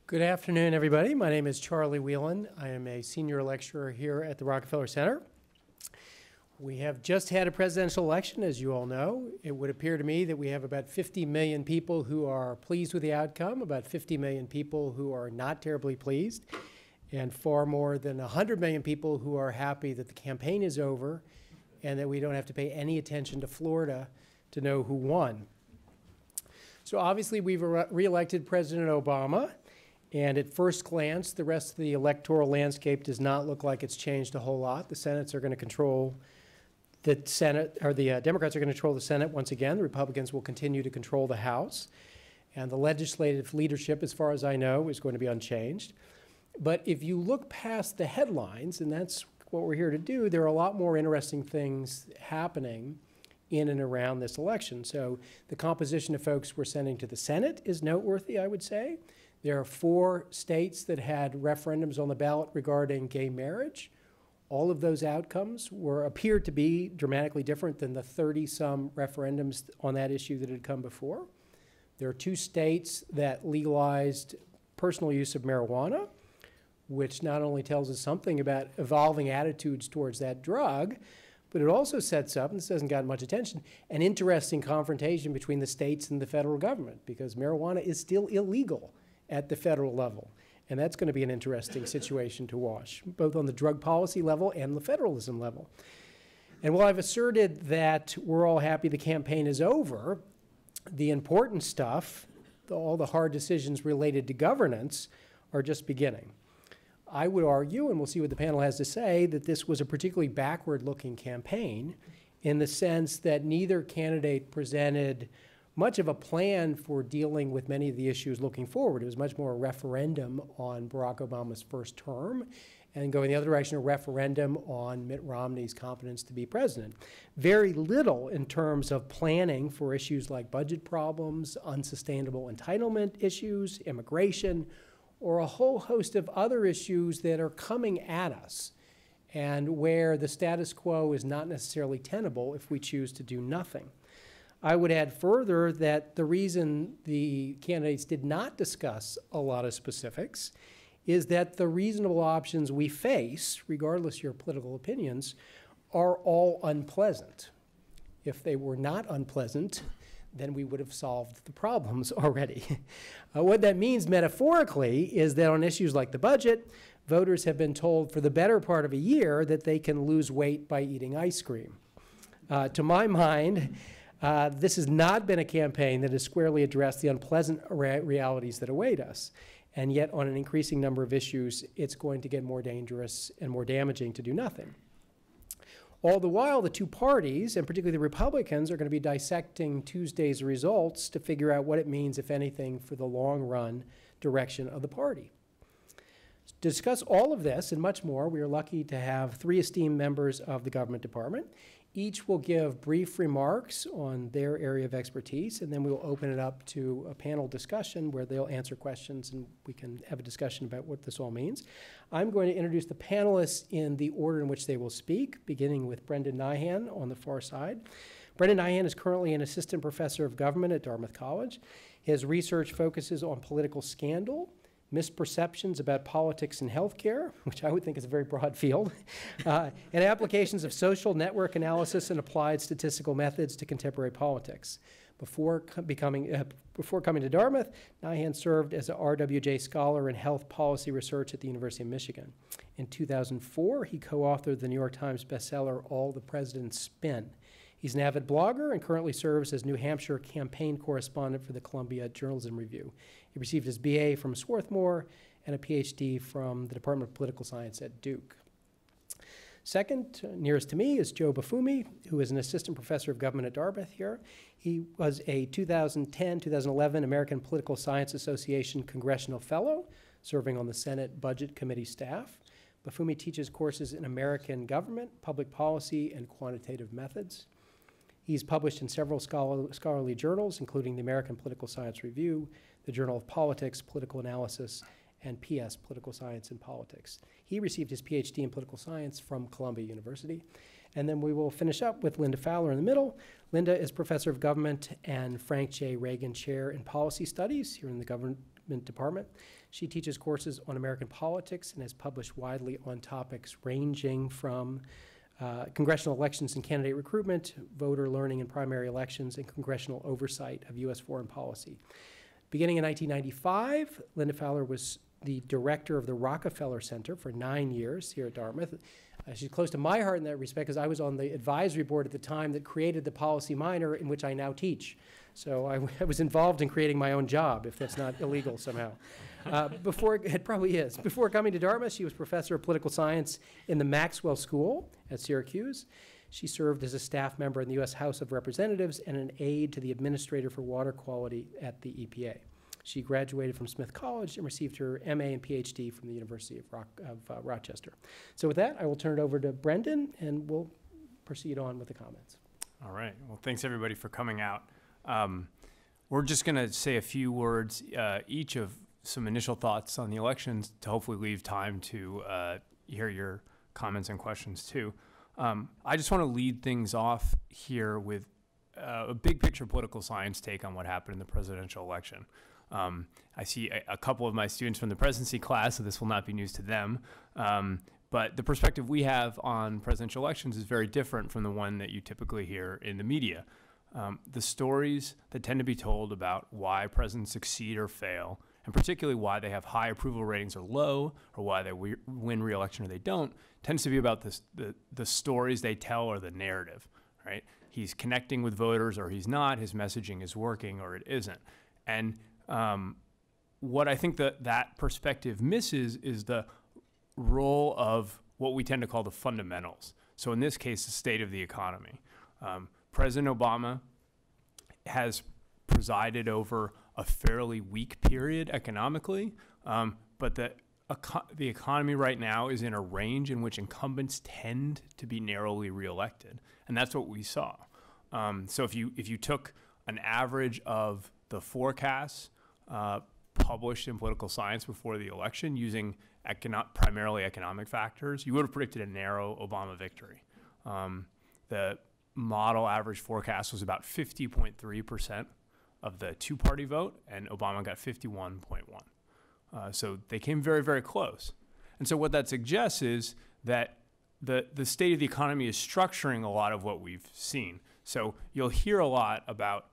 Good afternoon, everybody. My name is Charlie Whelan. I am a senior lecturer here at the Rockefeller Center. We have just had a presidential election, as you all know. It would appear to me that we have about 50 million people who are pleased with the outcome, about 50 million people who are not terribly pleased, and far more than 100 million people who are happy that the campaign is over and that we don't have to pay any attention to Florida to know who won. So obviously we've re-elected President Obama. And at first glance, the rest of the electoral landscape does not look like it's changed a whole lot. The Senates are going to control the Senate, or the Democrats are going to control the Senate once again. The Republicans will continue to control the House. And the legislative leadership, as far as I know, is going to be unchanged. But if you look past the headlines, and that's what we're here to do, there are a lot more interesting things happening in and around this election. So the composition of folks we're sending to the Senate is noteworthy, I would say. There are 4 states that had referendums on the ballot regarding gay marriage. All of those outcomes appeared to be dramatically different than the 30-some referendums on that issue that had come before. There are 2 states that legalized personal use of marijuana, which not only tells us something about evolving attitudes towards that drug, but it also sets up, and this hasn't gotten much attention, an interesting confrontation between the states and the federal government, because marijuana is still illegal at the federal level. And that's going to be an interesting situation to watch, both on the drug policy level and the federalism level. And while I've asserted that we're all happy the campaign is over, the important stuff, all the hard decisions related to governance, are just beginning. I would argue, and we'll see what the panel has to say, that this was a particularly backward-looking campaign in the sense that neither candidate presented much of a plan for dealing with many of the issues looking forward. It was much more a referendum on Barack Obama's first term, and going the other direction, a referendum on Mitt Romney's competence to be president. Very little in terms of planning for issues like budget problems, unsustainable entitlement issues, immigration, or a whole host of other issues that are coming at us and where the status quo is not necessarily tenable if we choose to do nothing. I would add further that the reason the candidates did not discuss a lot of specifics is that the reasonable options we face, regardless of your political opinions, are all unpleasant. If they were not unpleasant, then we would have solved the problems already. What that means metaphorically is that on issues like the budget, voters have been told for the better part of a year that they can lose weight by eating ice cream. To my mind, this has not been a campaign that has squarely addressed the unpleasant realities that await us. And yet, on an increasing number of issues, it's going to get more dangerous and more damaging to do nothing. All the while, the 2 parties, and particularly the Republicans, are going to be dissecting Tuesday's results to figure out what it means, if anything, for the long-run direction of the party. To discuss all of this and much more, we are lucky to have 3 esteemed members of the government department. Each will give brief remarks on their area of expertise, and then we will open it up to a panel discussion where they'll answer questions and we can have a discussion about what this all means. I'm going to introduce the panelists in the order in which they will speak, beginning with Brendan Nyhan on the far side. Brendan Nyhan is currently an assistant professor of government at Dartmouth College. His research focuses on political scandal, misperceptions about politics and healthcare, which I would think is a very broad field, and applications of social network analysis and applied statistical methods to contemporary politics. Before coming to Dartmouth, Nyhan served as an RWJ scholar in health policy research at the University of Michigan. In 2004, he co-authored the New York Times bestseller, All the President's Spin. He's an avid blogger and currently serves as New Hampshire campaign correspondent for the Columbia Journalism Review. He received his BA from Swarthmore and a Ph.D. from the Department of Political Science at Duke. Second, nearest to me, is Joe Bafumi, who is an assistant professor of government at Dartmouth here. He was a 2010-2011 American Political Science Association Congressional Fellow, serving on the Senate Budget Committee staff. Bafumi teaches courses in American government, public policy, and quantitative methods. He's published in several scholarly journals, including the American Political Science Review, the Journal of Politics, Political Analysis, and PS, Political Science and Politics. He received his PhD in political science from Columbia University. And then we will finish up with Linda Fowler in the middle. Linda is professor of government and Frank J. Reagan Chair in Policy Studies here in the Recruitment Department. She teaches courses on American politics and has published widely on topics ranging from congressional elections and candidate recruitment, voter learning in primary elections, and congressional oversight of U.S. foreign policy. Beginning in 1995, Linda Fowler was the director of the Rockefeller Center for 9 years here at Dartmouth. She's close to my heart in that respect because I was on the advisory board at the time that created the policy minor in which I now teach. So I was involved in creating my own job, if that's not illegal somehow. It probably is. Before coming to Dartmouth, she was professor of political science in the Maxwell School at Syracuse. She served as a staff member in the U.S. House of Representatives and an aide to the administrator for water quality at the EPA. She graduated from Smith College and received her MA and Ph.D. from the University of Rochester. So with that, I will turn it over to Brendan, and we'll proceed on with the comments. All right. Well, thanks, everybody, for coming out. We're just going to say a few words, each of some initial thoughts on the elections to hopefully leave time to hear your comments and questions, too. I just want to lead things off here with a big picture political science take on what happened in the presidential election. I see a couple of my students from the presidency class, so this will not be news to them. But the perspective we have on presidential elections is very different from the one that you typically hear in the media. The stories that tend to be told about why presidents succeed or fail, and particularly why they have high approval ratings or low, or why they win re-election or they don't, tends to be about the stories they tell or the narrative, right? He's connecting with voters or he's not, his messaging is working or it isn't. And what I think that perspective misses is the role of what we tend to call the fundamentals. So in this case, the state of the economy. President Obama has presided over a fairly weak period economically, but the economy right now is in a range in which incumbents tend to be narrowly reelected, and that's what we saw. So if you took an average of the forecasts published in political science before the election using primarily economic factors, you would have predicted a narrow Obama victory. The model average forecast was about 50.3% of the two-party vote, and Obama got 51.1. So they came very, very close. And so what that suggests is that the state of the economy is structuring a lot of what we've seen. So you'll hear a lot about,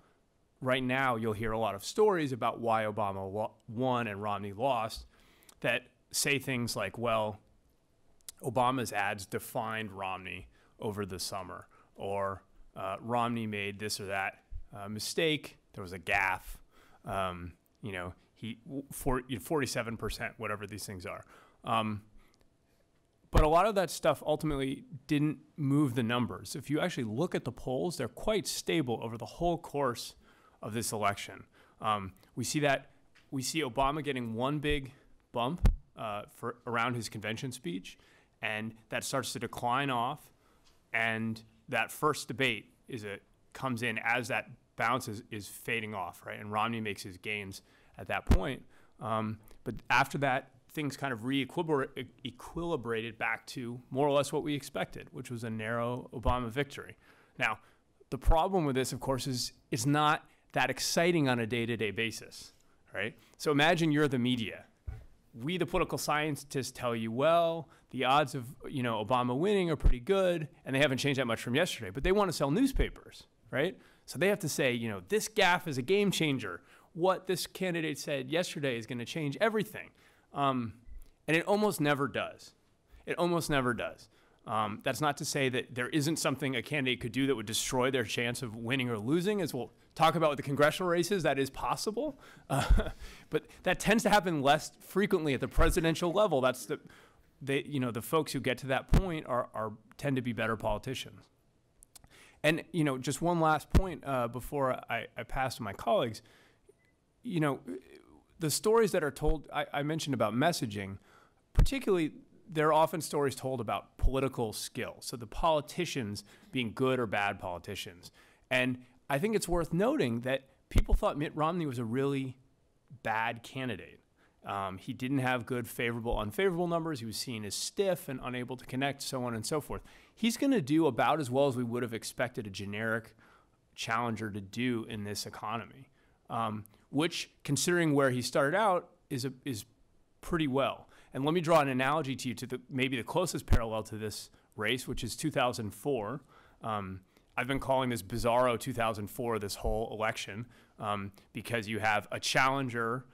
right now you'll hear a lot of stories about why Obama won and Romney lost that say things like, well, Obama's ads defined Romney over the summer, or Romney made this or that mistake, there was a gaffe, he 47%, whatever these things are. But a lot of that stuff ultimately didn't move the numbers. If you actually look at the polls, they're quite stable over the whole course of this election. We see Obama getting one big bump for around his convention speech, and that starts to decline off, and that first debate comes in as that bounce is fading off, right? And Romney makes his gains at that point. But after that, things kind of equilibrated back to more or less what we expected, which was a narrow Obama victory. Now, the problem with this, of course, is it's not that exciting on a day-to-day basis, right? So imagine you're the media. We, the political scientists, tell you, well, the odds of Obama winning are pretty good, and they haven't changed that much from yesterday. But they want to sell newspapers, right? So they have to say, this gaffe is a game changer. What this candidate said yesterday is going to change everything. And it almost never does. It almost never does. That's not to say that there isn't something a candidate could do that would destroy their chance of winning or losing. As we'll talk about with the congressional races, that is possible. But that tends to happen less frequently at the presidential level. That's the folks who get to that point tend to be better politicians. And just one last point before I pass to my colleagues. The stories that are told, I mentioned about messaging, particularly there are often stories told about political skill. So the politicians being good or bad politicians. And I think it's worth noting that people thought Mitt Romney was a really bad candidate. He didn't have good favorable, unfavorable numbers. He was seen as stiff and unable to connect, so on and so forth. He's going to do about as well as we would have expected a generic challenger to do in this economy. which, considering where he started out, is pretty well. And let me draw an analogy to you to maybe the closest parallel to this race, which is 2004. I've been calling this bizarro 2004, this whole election, because you have a challenger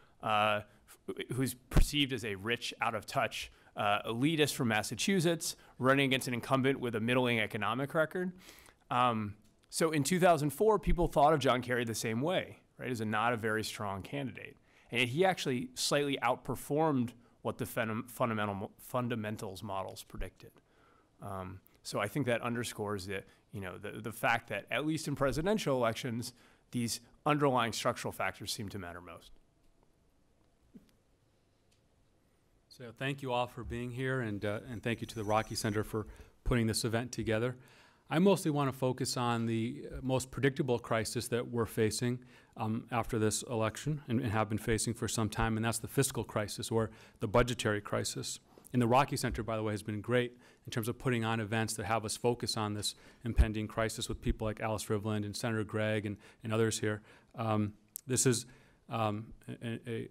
who's perceived as a rich, out-of-touch elitist from Massachusetts running against an incumbent with a middling economic record. So in 2004, people thought of John Kerry the same way, right, as not a very strong candidate. And yet he actually slightly outperformed what the fundamentals models predicted. So I think that underscores the fact that, at least in presidential elections, these underlying structural factors seem to matter most. So thank you all for being here, and thank you to the Rocky Center for putting this event together. I mostly want to focus on the most predictable crisis that we're facing after this election and have been facing for some time, and that's the fiscal crisis, or the budgetary crisis. And the Rocky Center, by the way, has been great in terms of putting on events that have us focus on this impending crisis with people like Alice Rivland and Senator Gregg and others here. This is an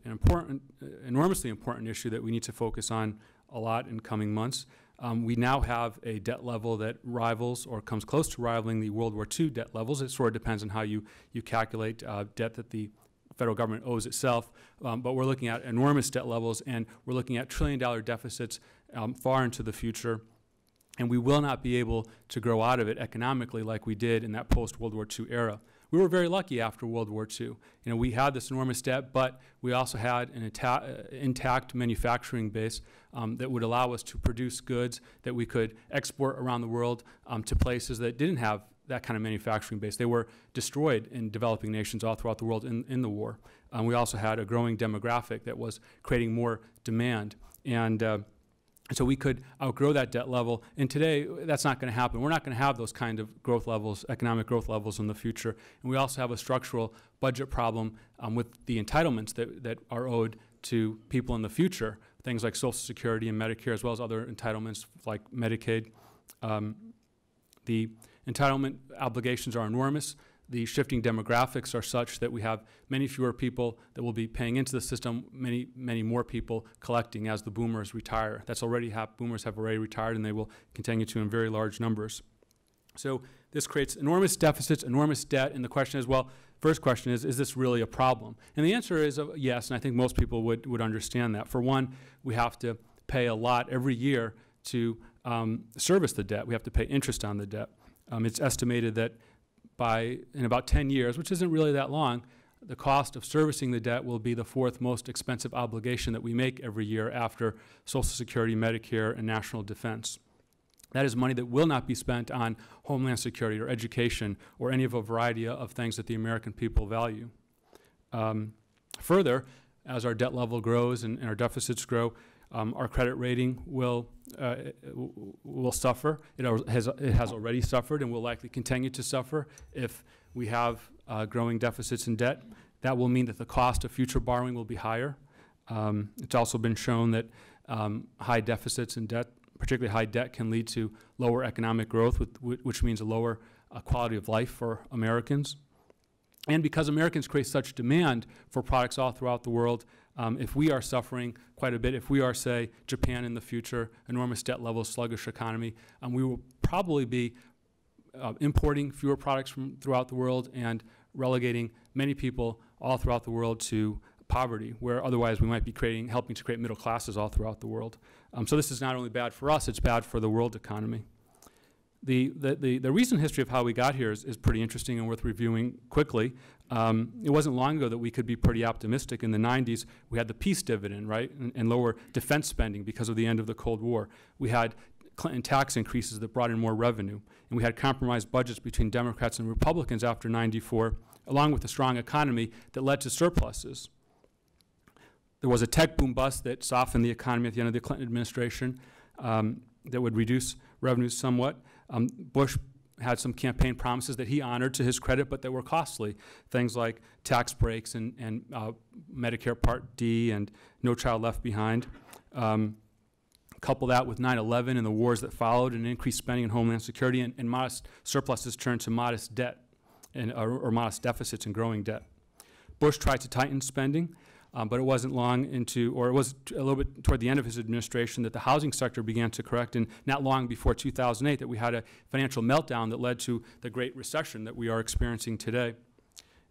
important, enormously important issue that we need to focus on a lot in coming months. We now have a debt level that rivals or comes close to rivaling the World War II debt levels. It sort of depends on how you calculate debt that the federal government owes itself, but we're looking at enormous debt levels, and we're looking at trillion-dollar deficits far into the future, and we will not be able to grow out of it economically like we did in that post-World War II era. We were very lucky after World War II. We had this enormous debt, but we also had an intact manufacturing base that would allow us to produce goods that we could export around the world to places that didn't have that kind of manufacturing base. They were destroyed in developing nations all throughout the world in the war. We also had a growing demographic that was creating more demand. And so we could outgrow that debt level. And today, that's not going to happen. We're not going to have those kind of growth levels, economic growth levels in the future. And we also have a structural budget problem with the entitlements that are owed to people in the future, things like Social Security and Medicare, as well as other entitlements like Medicaid. The entitlement obligations are enormous. The shifting demographics are such that we have many fewer people that will be paying into the system, many more people collecting as the boomers retire. That's already boomers have already retired, and they will continue to in very large numbers. So this creates enormous deficits, enormous debt, and the question is, well, first question is this really a problem? And the answer is yes, and I think most people would understand that. For one, we have to pay a lot every year to service the debt. We have to pay interest on the debt. It's estimated that in about 10 years, which isn't really that long, the cost of servicing the debt will be the fourth most expensive obligation that we make every year after Social Security, Medicare, and national defense. That is money that will not be spent on homeland security or education or any of a variety of things that the American people value. Further, as our debt level grows and our deficits grow, our credit rating will suffer. It has already suffered and will likely continue to suffer if we have growing deficits and debt. That will mean that the cost of future borrowing will be higher. It's also been shown that high deficits and debt, particularly high debt, can lead to lower economic growth, which means a lower quality of life for Americans. And because Americans create such demand for products all throughout the world, if we are suffering quite a bit, if we are, say, Japan in the future, enormous debt levels, sluggish economy, we will probably be importing fewer products from throughout the world and relegating many people all throughout the world to poverty, where otherwise we might be helping to create middle classes all throughout the world. So this is not only bad for us, it's bad for the world economy. The recent history of how we got here is pretty interesting and worth reviewing quickly. It wasn't long ago that we could be pretty optimistic. In the 90s, we had the peace dividend, right, and lower defense spending because of the end of the Cold War. We had Clinton tax increases that brought in more revenue, and we had compromised budgets between Democrats and Republicans after '94, along with a strong economy that led to surpluses. There was a tech boom bust that softened the economy at the end of the Clinton administration that would reduce revenues somewhat. Bush had some campaign promises that he honored to his credit, but that were costly. Things like tax breaks and Medicare Part D and No Child Left Behind. Couple that with 9/11 and the wars that followed, and increased spending in Homeland Security, and modest surpluses turned to modest debt or modest deficits and growing debt. Bush tried to tighten spending, but it wasn't long into, or it was a little bit toward the end of his administration, that the housing sector began to correct, and not long before 2008 that we had a financial meltdown that led to the Great Recession that we are experiencing today.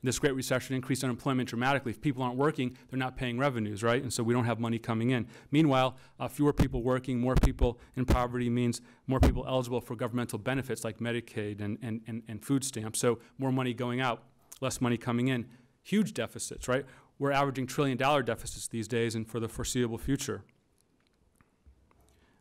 This Great Recession increased unemployment dramatically. If people aren't working, they're not paying revenues, right? And so we don't have money coming in. Meanwhile, fewer people working, more people in poverty means more people eligible for governmental benefits like Medicaid and food stamps. So more money going out, less money coming in. Huge deficits, right? We're averaging $1 trillion deficits these days and for the foreseeable future.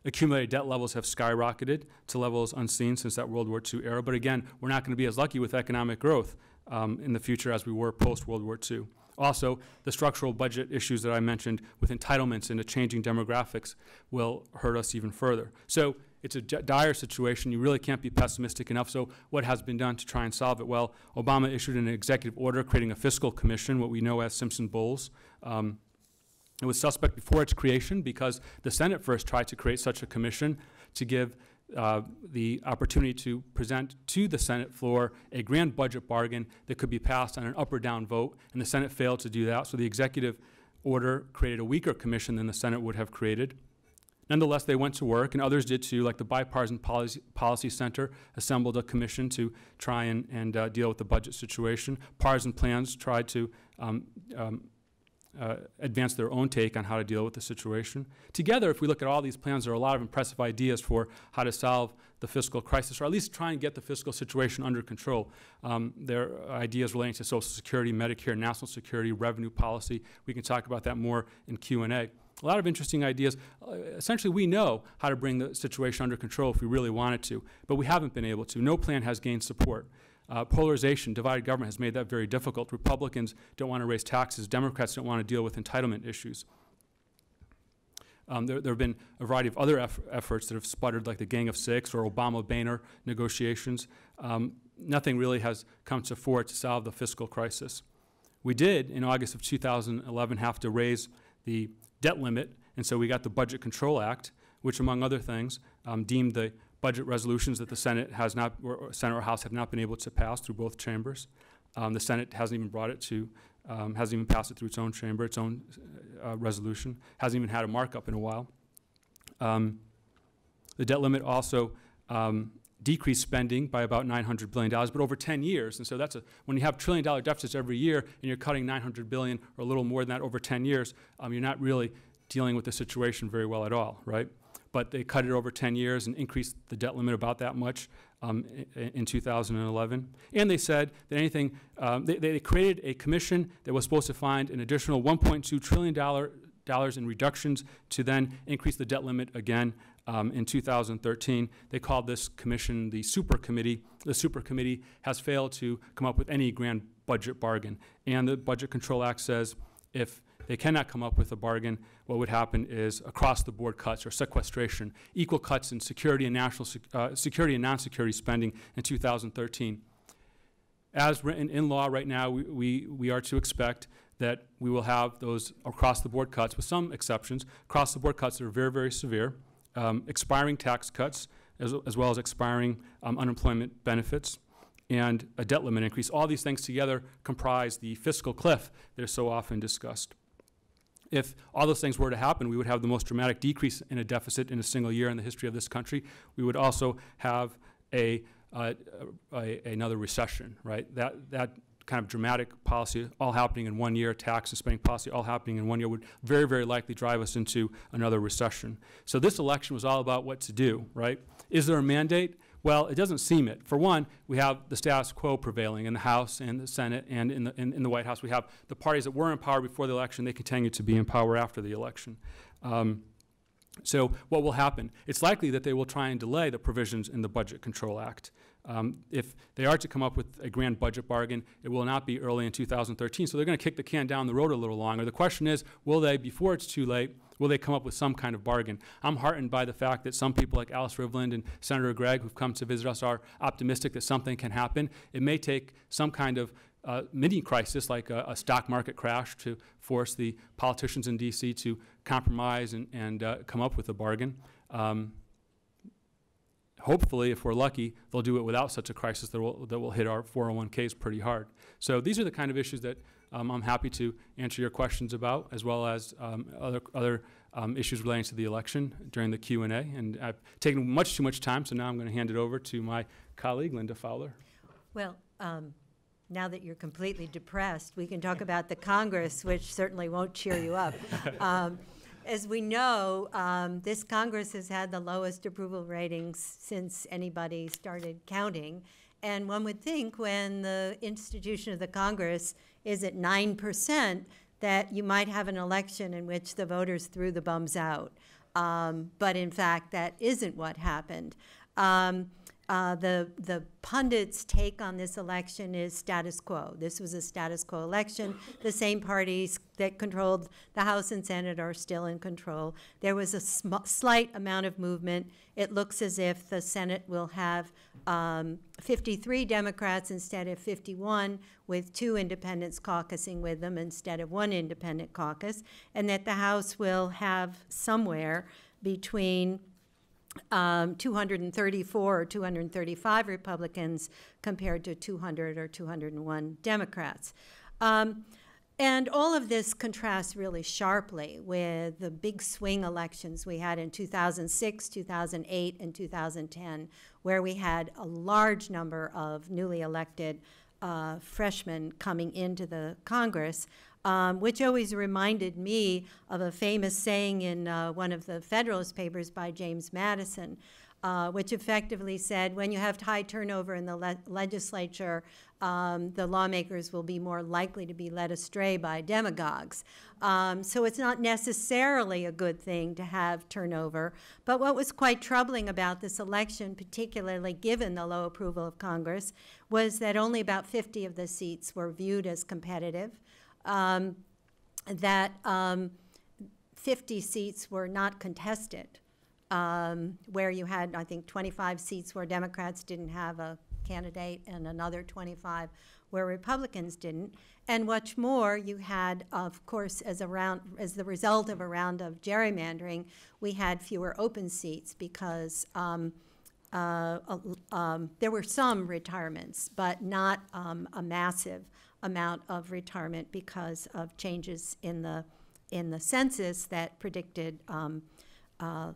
Accumulated debt levels have skyrocketed to levels unseen since that World War II era. But again, we're not going to be as lucky with economic growth in the future as we were post-World War II. Also, the structural budget issues that I mentioned with entitlements and the changing demographics will hurt us even further. So it's a dire situation. You really can't be pessimistic enough. So what has been done to try and solve it? Well, Obama issued an executive order creating a fiscal commission, what we know as Simpson-Bowles. It was suspect before its creation because the Senate first tried to create such a commission to give the opportunity to present to the Senate floor a grand budget bargain that could be passed on an up or down vote, and the Senate failed to do that. So the executive order created a weaker commission than the Senate would have created. Nonetheless, they went to work, and others did too, like the Bipartisan Policy Center assembled a commission to try and deal with the budget situation. Partisan plans tried to advance their own take on how to deal with the situation. Together, if we look at all these plans, there are a lot of impressive ideas for how to solve the fiscal crisis, or at least try and get the fiscal situation under control. There are ideas relating to Social Security, Medicare, national security, revenue policy. We can talk about that more in Q&A. A lot of interesting ideas. Essentially, we know how to bring the situation under control if we really wanted to, but we haven't been able to. No plan has gained support. Polarization, divided government has made that very difficult. Republicans don't want to raise taxes. Democrats don't want to deal with entitlement issues. There have been a variety of other efforts that have sputtered, like the Gang of Six or Obama-Boehner negotiations. Nothing really has come to fore to solve the fiscal crisis. We did, in August of 2011, have to raise the debt limit, and so we got the Budget Control Act, which, among other things, deemed the budget resolutions that the Senate has not, or Senate or House have not been able to pass through both chambers. The Senate hasn't even brought it to, hasn't even passed it through its own chamber, its own resolution, hasn't even had a markup in a while. The debt limit also decreased spending by about $900 billion, but over 10 years. And so that's when you have $1 trillion deficits every year and you're cutting $900 billion or a little more than that over 10 years, you're not really dealing with the situation very well at all, right? But they cut it over 10 years and increased the debt limit about that much in 2011. And they said that anything, they created a commission that was supposed to find an additional $1.2 trillion in reductions to then increase the debt limit again in 2013. They called this commission the Super Committee. The Super Committee has failed to come up with any grand budget bargain. And the Budget Control Act says if they cannot come up with a bargain, what would happen is across-the-board cuts or sequestration, equal cuts in security and national security and non-security spending in 2013. As written in law right now, we are to expect that we will have those across-the-board cuts, with some exceptions, across-the-board cuts that are very, very severe, expiring tax cuts, as well as expiring unemployment benefits, and a debt limit increase. All these things together comprise the fiscal cliff that is so often discussed. If all those things were to happen, we would have the most dramatic decrease in a deficit in a single year in the history of this country. We would also have another recession, right? That kind of dramatic policy all happening in 1 year, tax and spending policy all happening in 1 year would very, very likely drive us into another recession. So this election was all about what to do, right? Is there a mandate? Well, it doesn't seem it. For one, we have the status quo prevailing in the House and the Senate and in the White House. We have the parties that were in power before the election. They continue to be in power after the election. So what will happen? It's likely that they will try and delay the provisions in the Budget Control Act. If they are to come up with a grand budget bargain, it will not be early in 2013. So they're going to kick the can down the road a little longer. The question is, will they, before it's too late, will they come up with some kind of bargain? I'm heartened by the fact that some people like Alice Rivland and Senator Gregg, who've come to visit us, are optimistic that something can happen. It may take some kind of mini crisis, like a stock market crash, to force the politicians in D.C. to compromise and come up with a bargain. hopefully, if we're lucky, they'll do it without such a crisis that will hit our 401ks pretty hard. So these are the kind of issues that I'm happy to answer your questions about, as well as other issues relating to the election during the Q&A. And I've taken much too much time, so now I'm going to hand it over to my colleague, Linda Fowler. Well, now that you're completely depressed, we can talk about the Congress, which certainly won't cheer you up. As we know, this Congress has had the lowest approval ratings since anybody started counting. And one would think when the institution of the Congress is at 9%, that you might have an election in which the voters threw the bums out. But in fact, that isn't what happened. The pundits' take on this election is status quo. This was a status quo election. The same parties that controlled the House and Senate are still in control. There was a slight amount of movement. It looks as if the Senate will have 53 Democrats instead of 51, with 2 independents caucusing with them instead of 1 independent caucus, and that the House will have somewhere between 234 or 235 Republicans compared to 200 or 201 Democrats. And all of this contrasts really sharply with the big swing elections we had in 2006, 2008, and 2010, where we had a large number of newly elected freshmen coming into the Congress, which always reminded me of a famous saying in one of the Federalist Papers by James Madison, which effectively said, when you have high turnover in the legislature, the lawmakers will be more likely to be led astray by demagogues. So it's not necessarily a good thing to have turnover. But what was quite troubling about this election, particularly given the low approval of Congress, was that only about 50 of the seats were viewed as competitive. That 50 seats were not contested, where you had, I think, 25 seats where Democrats didn't have a candidate and another 25 where Republicans didn't. And what's more, you had, of course, as the result of a round of gerrymandering, we had fewer open seats because there were some retirements, but not a massive amount of retirement because of changes in the census that predicted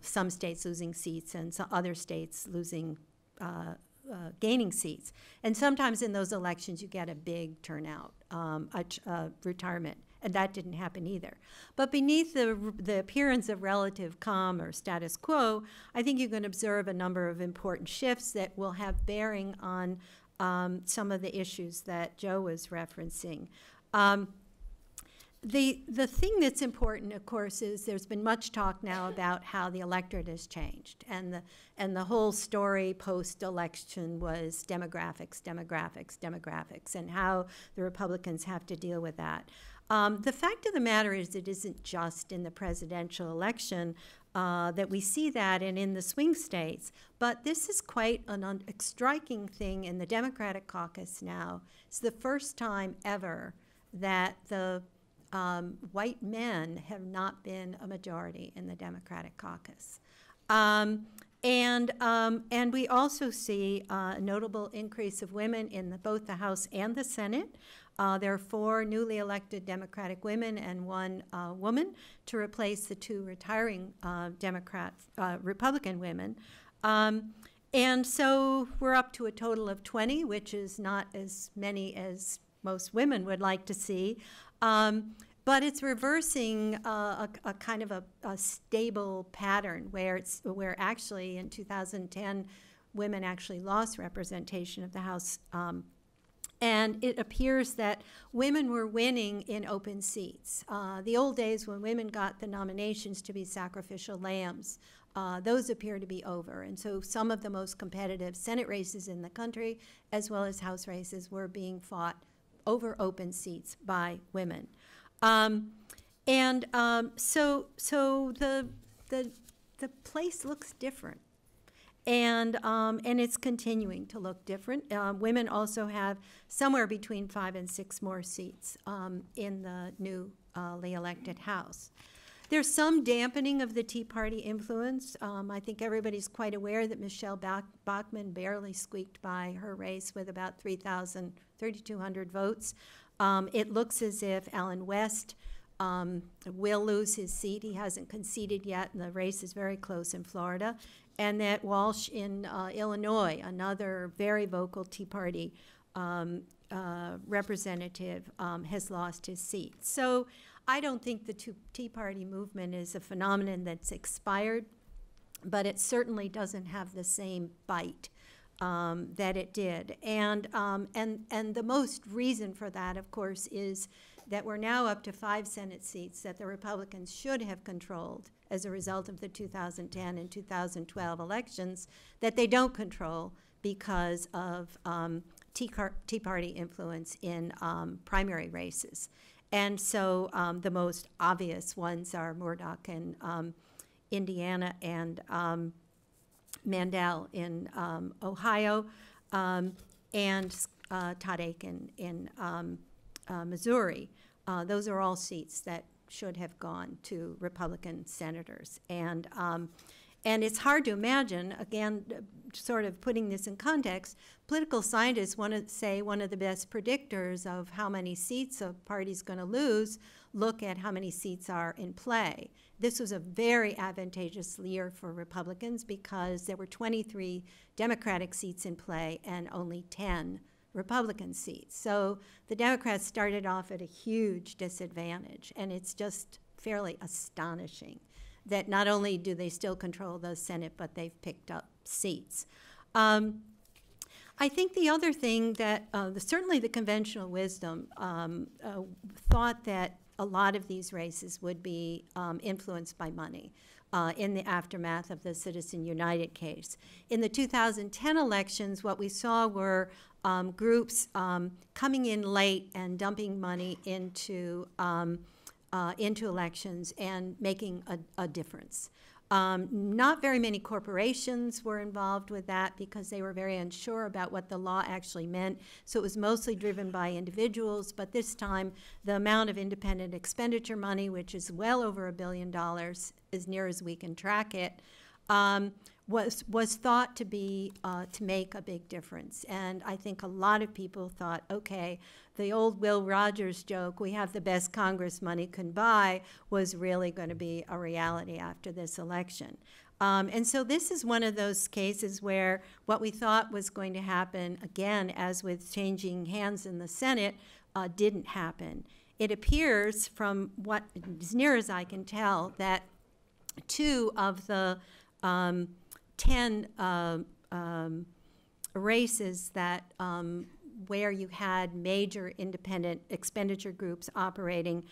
some states losing seats and some other states losing gaining seats. And sometimes in those elections you get a big turnout, retirement, and that didn't happen either. But beneath the appearance of relative calm or status quo, I think you can observe a number of important shifts that will have bearing on some of the issues that Joe was referencing. The thing that's important, of course, is there's been much talk now about how the electorate has changed, and the whole story post-election was demographics, demographics, demographics, and how the Republicans have to deal with that. The fact of the matter is it isn't just in the presidential election that we see that and in the swing states, but this is quite a striking thing in the Democratic caucus now. It's the first time ever that the white men have not been a majority in the Democratic caucus. And we also see a notable increase of women in both the House and the Senate. There are 4 newly elected Democratic women and 1 woman to replace the 2 retiring Republican women. And so we're up to a total of 20, which is not as many as most women would like to see. But it's reversing a kind of a stable pattern where actually in 2010 women actually lost representation of the House. And it appears that women were winning in open seats. The old days when women got the nominations to be sacrificial lambs, those appear to be over. And so some of the most competitive Senate races in the country, as well as House races, were being fought over open seats by women. So the place looks different, and it's continuing to look different. Women also have somewhere between 5 and 6 more seats in the newly elected House. There's some dampening of the Tea Party influence. I think everybody's quite aware that Michelle Bachmann barely squeaked by her race with about 3,200 votes. It looks as if Alan West will lose his seat. He hasn't conceded yet, and the race is very close in Florida. And that Walsh in Illinois, another very vocal Tea Party representative, has lost his seat. So I don't think the Tea Party movement is a phenomenon that's expired, but it certainly doesn't have the same bite that it did. And the most reason for that, of course, is that we're now up to 5 Senate seats that the Republicans should have controlled as a result of the 2010 and 2012 elections that they don't control because of Tea Party influence in primary races. And so the most obvious ones are Murdoch in Indiana and Mandel in Ohio, and Todd Akin in Missouri. Those are all seats that should have gone to Republican senators. And it's hard to imagine, again, sort of putting this in context, political scientists want to say one of the best predictors of how many seats a party's going to lose, look at how many seats are in play. This was a very advantageous year for Republicans because there were 23 Democratic seats in play and only 10 Republican seats. So the Democrats started off at a huge disadvantage, and it's just fairly astonishing that not only do they still control the Senate, but they've picked up seats. I think the other thing that certainly the conventional wisdom thought that a lot of these races would be influenced by money in the aftermath of the Citizen United case. In the 2010 elections, what we saw were groups coming in late and dumping money into elections and making a difference. Not very many corporations were involved with that because they were very unsure about what the law actually meant. So it was mostly driven by individuals, but this time the amount of independent expenditure money, which is well over $1 billion, as near as we can track it, was thought to be to make a big difference. And I think a lot of people thought, okay, the old Will Rogers joke, we have the best Congress money can buy, was really going to be a reality after this election. And so this is one of those cases where what we thought was going to happen, again, as with changing hands in the Senate, didn't happen. It appears, from what, as near as I can tell, that 2 of the 10 races that where you had major independent expenditure groups operating,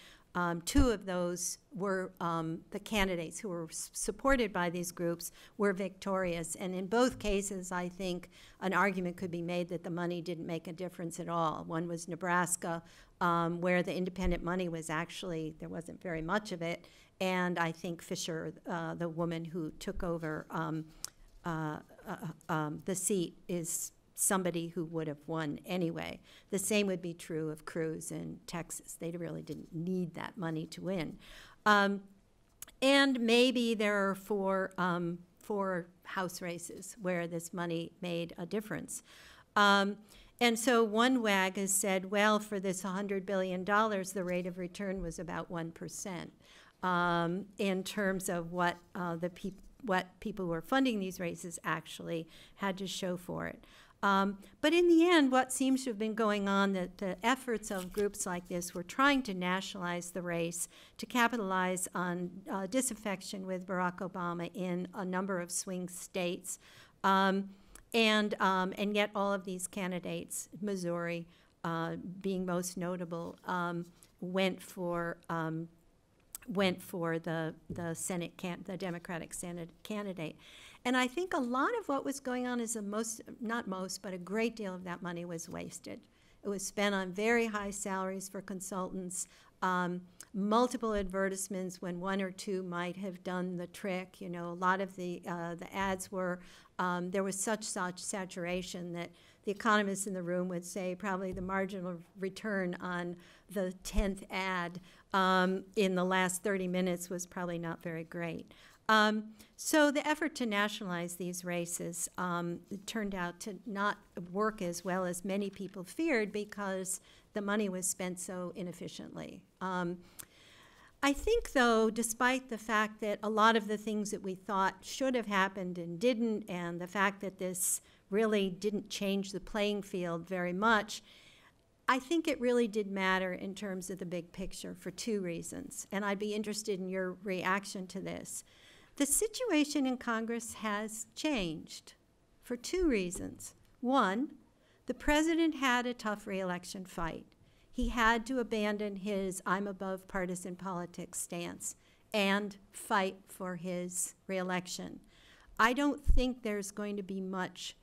2 of those were the candidates who were supported by these groups were victorious. And in both cases, I think an argument could be made that the money didn't make a difference at all. One was Nebraska, where the independent money was actually, there wasn't very much of it. And I think Fisher, the woman who took over the seat, is somebody who would have won anyway. The same would be true of Cruz in Texas. They really didn't need that money to win. And maybe there are 4 House races where this money made a difference. And so one WAG has said, well, for this $100 billion, the rate of return was about 1% in terms of what what people who were funding these races actually had to show for it. But in the end, what seems to have been going on, that the efforts of groups like this were trying to nationalize the race, to capitalize on disaffection with Barack Obama in a number of swing states, and yet all of these candidates, Missouri being most notable, went for the the Democratic Senate candidate. And I think a lot of what was going on is but a great deal of that money was wasted. It was spent on very high salaries for consultants, multiple advertisements when 1 or 2 might have done the trick. You know, a lot of the ads were, there was such saturation that the economists in the room would say probably the marginal return on the 10th ad in the last 30 minutes was probably not very great. So the effort to nationalize these races turned out to not work as well as many people feared because the money was spent so inefficiently. I think, though, despite the fact that a lot of the things that we thought should have happened and didn't, and the fact that this really didn't change the playing field very much, I think it really did matter in terms of the big picture for two reasons, and I'd be interested in your reaction to this. The situation in Congress has changed for two reasons. One, the president had a tough re-election fight. He had to abandon his I'm above partisan politics stance and fight for his re-election. I don't think there's going to be much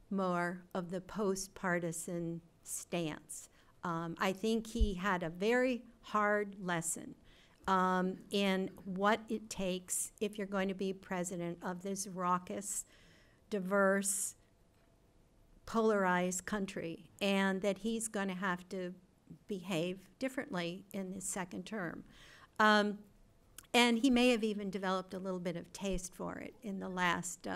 more of the post-partisan stance. I think he had a very hard lesson in what it takes if you're going to be president of this raucous, diverse, polarized country, and that he's going to have to behave differently in his second term. And he may have even developed a little bit of taste for it in the last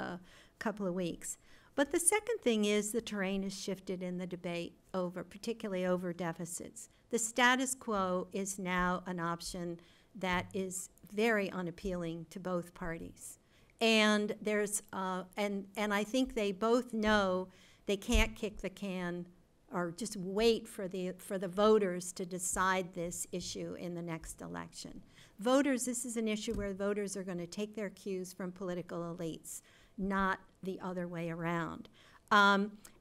couple of weeks. But the second thing is the terrain has shifted in the debate particularly over deficits. The status quo is now an option that is very unappealing to both parties. And there's, and I think they both know they can't kick the can or just wait for the voters to decide this issue in the next election. Voters, this is an issue where voters are going to take their cues from political elites, not the other way around.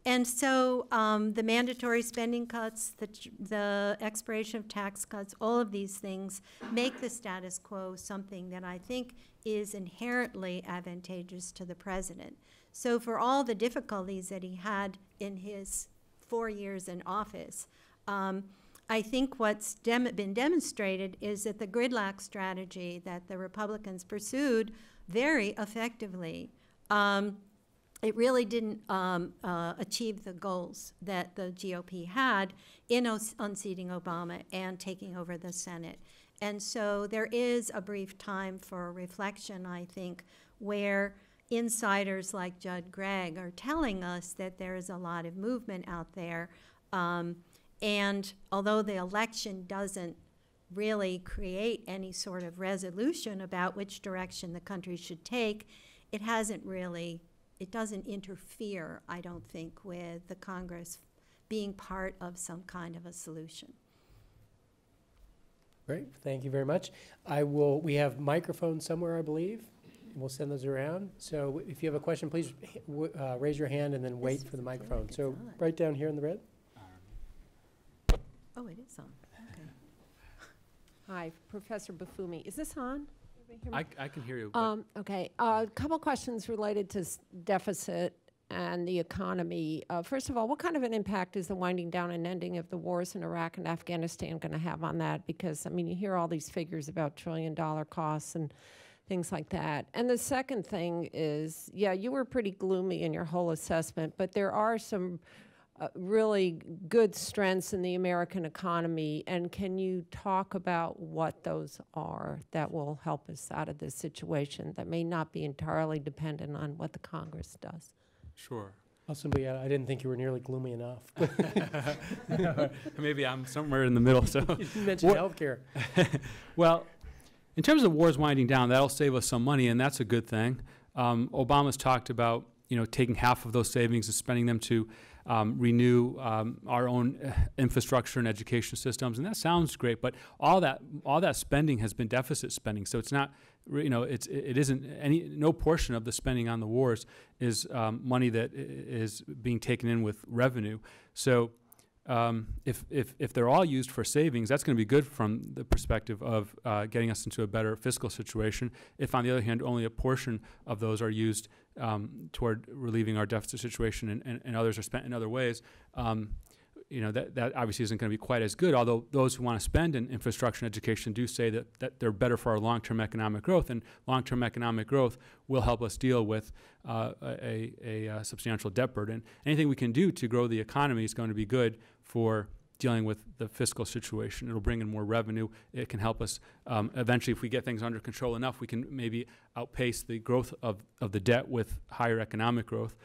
And so the mandatory spending cuts, the expiration of tax cuts, all of these things make the status quo something that I think is inherently advantageous to the president. So for all the difficulties that he had in his 4 years in office, I think what's been demonstrated is that the gridlock strategy that the Republicans pursued very effectively, it really didn't achieve the goals that the GOP had in unseating Obama and taking over the Senate. And so there is a brief time for reflection, I think, where insiders like Judd Gregg are telling us that there is a lot of movement out there. And although the election doesn't really create any sort of resolution about which direction the country should take, it doesn't interfere, I don't think, with the Congress being part of some kind of a solution. Great, thank you very much. We have microphones somewhere, I believe. We'll send those around. So if you have a question, please raise your hand and then wait for the microphone. So right down here in the red. Oh, it is on. Okay. Hi, Professor Bafumi. Is this on? I can hear you. Okay. A couple questions related to deficit and the economy. First of all, what kind of an impact is the winding down and ending of the wars in Iraq and Afghanistan going to have on that? Because, I mean, you hear all these figures about trillion-dollar costs and things like that. And the second thing is, yeah, you were pretty gloomy in your whole assessment, but there are some really good strengths in the American economy, and can you talk about what those are that will help us out of this situation that may not be entirely dependent on what the Congress does? Sure. Also, I didn't think you were nearly gloomy enough. Maybe I'm somewhere in the middle. So You mentioned healthcare. Well, in terms of wars winding down, that'll save us some money, and that's a good thing. Obama's talked about taking half of those savings and spending them to renew our own infrastructure and education systems, and that sounds great. But all that spending has been deficit spending, so it's not, it isn't no portion of the spending on the wars is money that is being taken in with revenue. So if they're all used for savings, that's going to be good from the perspective of getting us into a better fiscal situation. If, on the other hand, only a portion of those are used toward relieving our deficit situation and others are spent in other ways, that obviously isn't going to be quite as good, although those who want to spend in infrastructure and education do say that they're better for our long-term economic growth, and long-term economic growth will help us deal with a substantial debt burden. Anything we can do to grow the economy is going to be good for dealing with the fiscal situation. It'll bring in more revenue. It can help us eventually, if we get things under control enough, we can maybe outpace the growth of the debt with higher economic growth.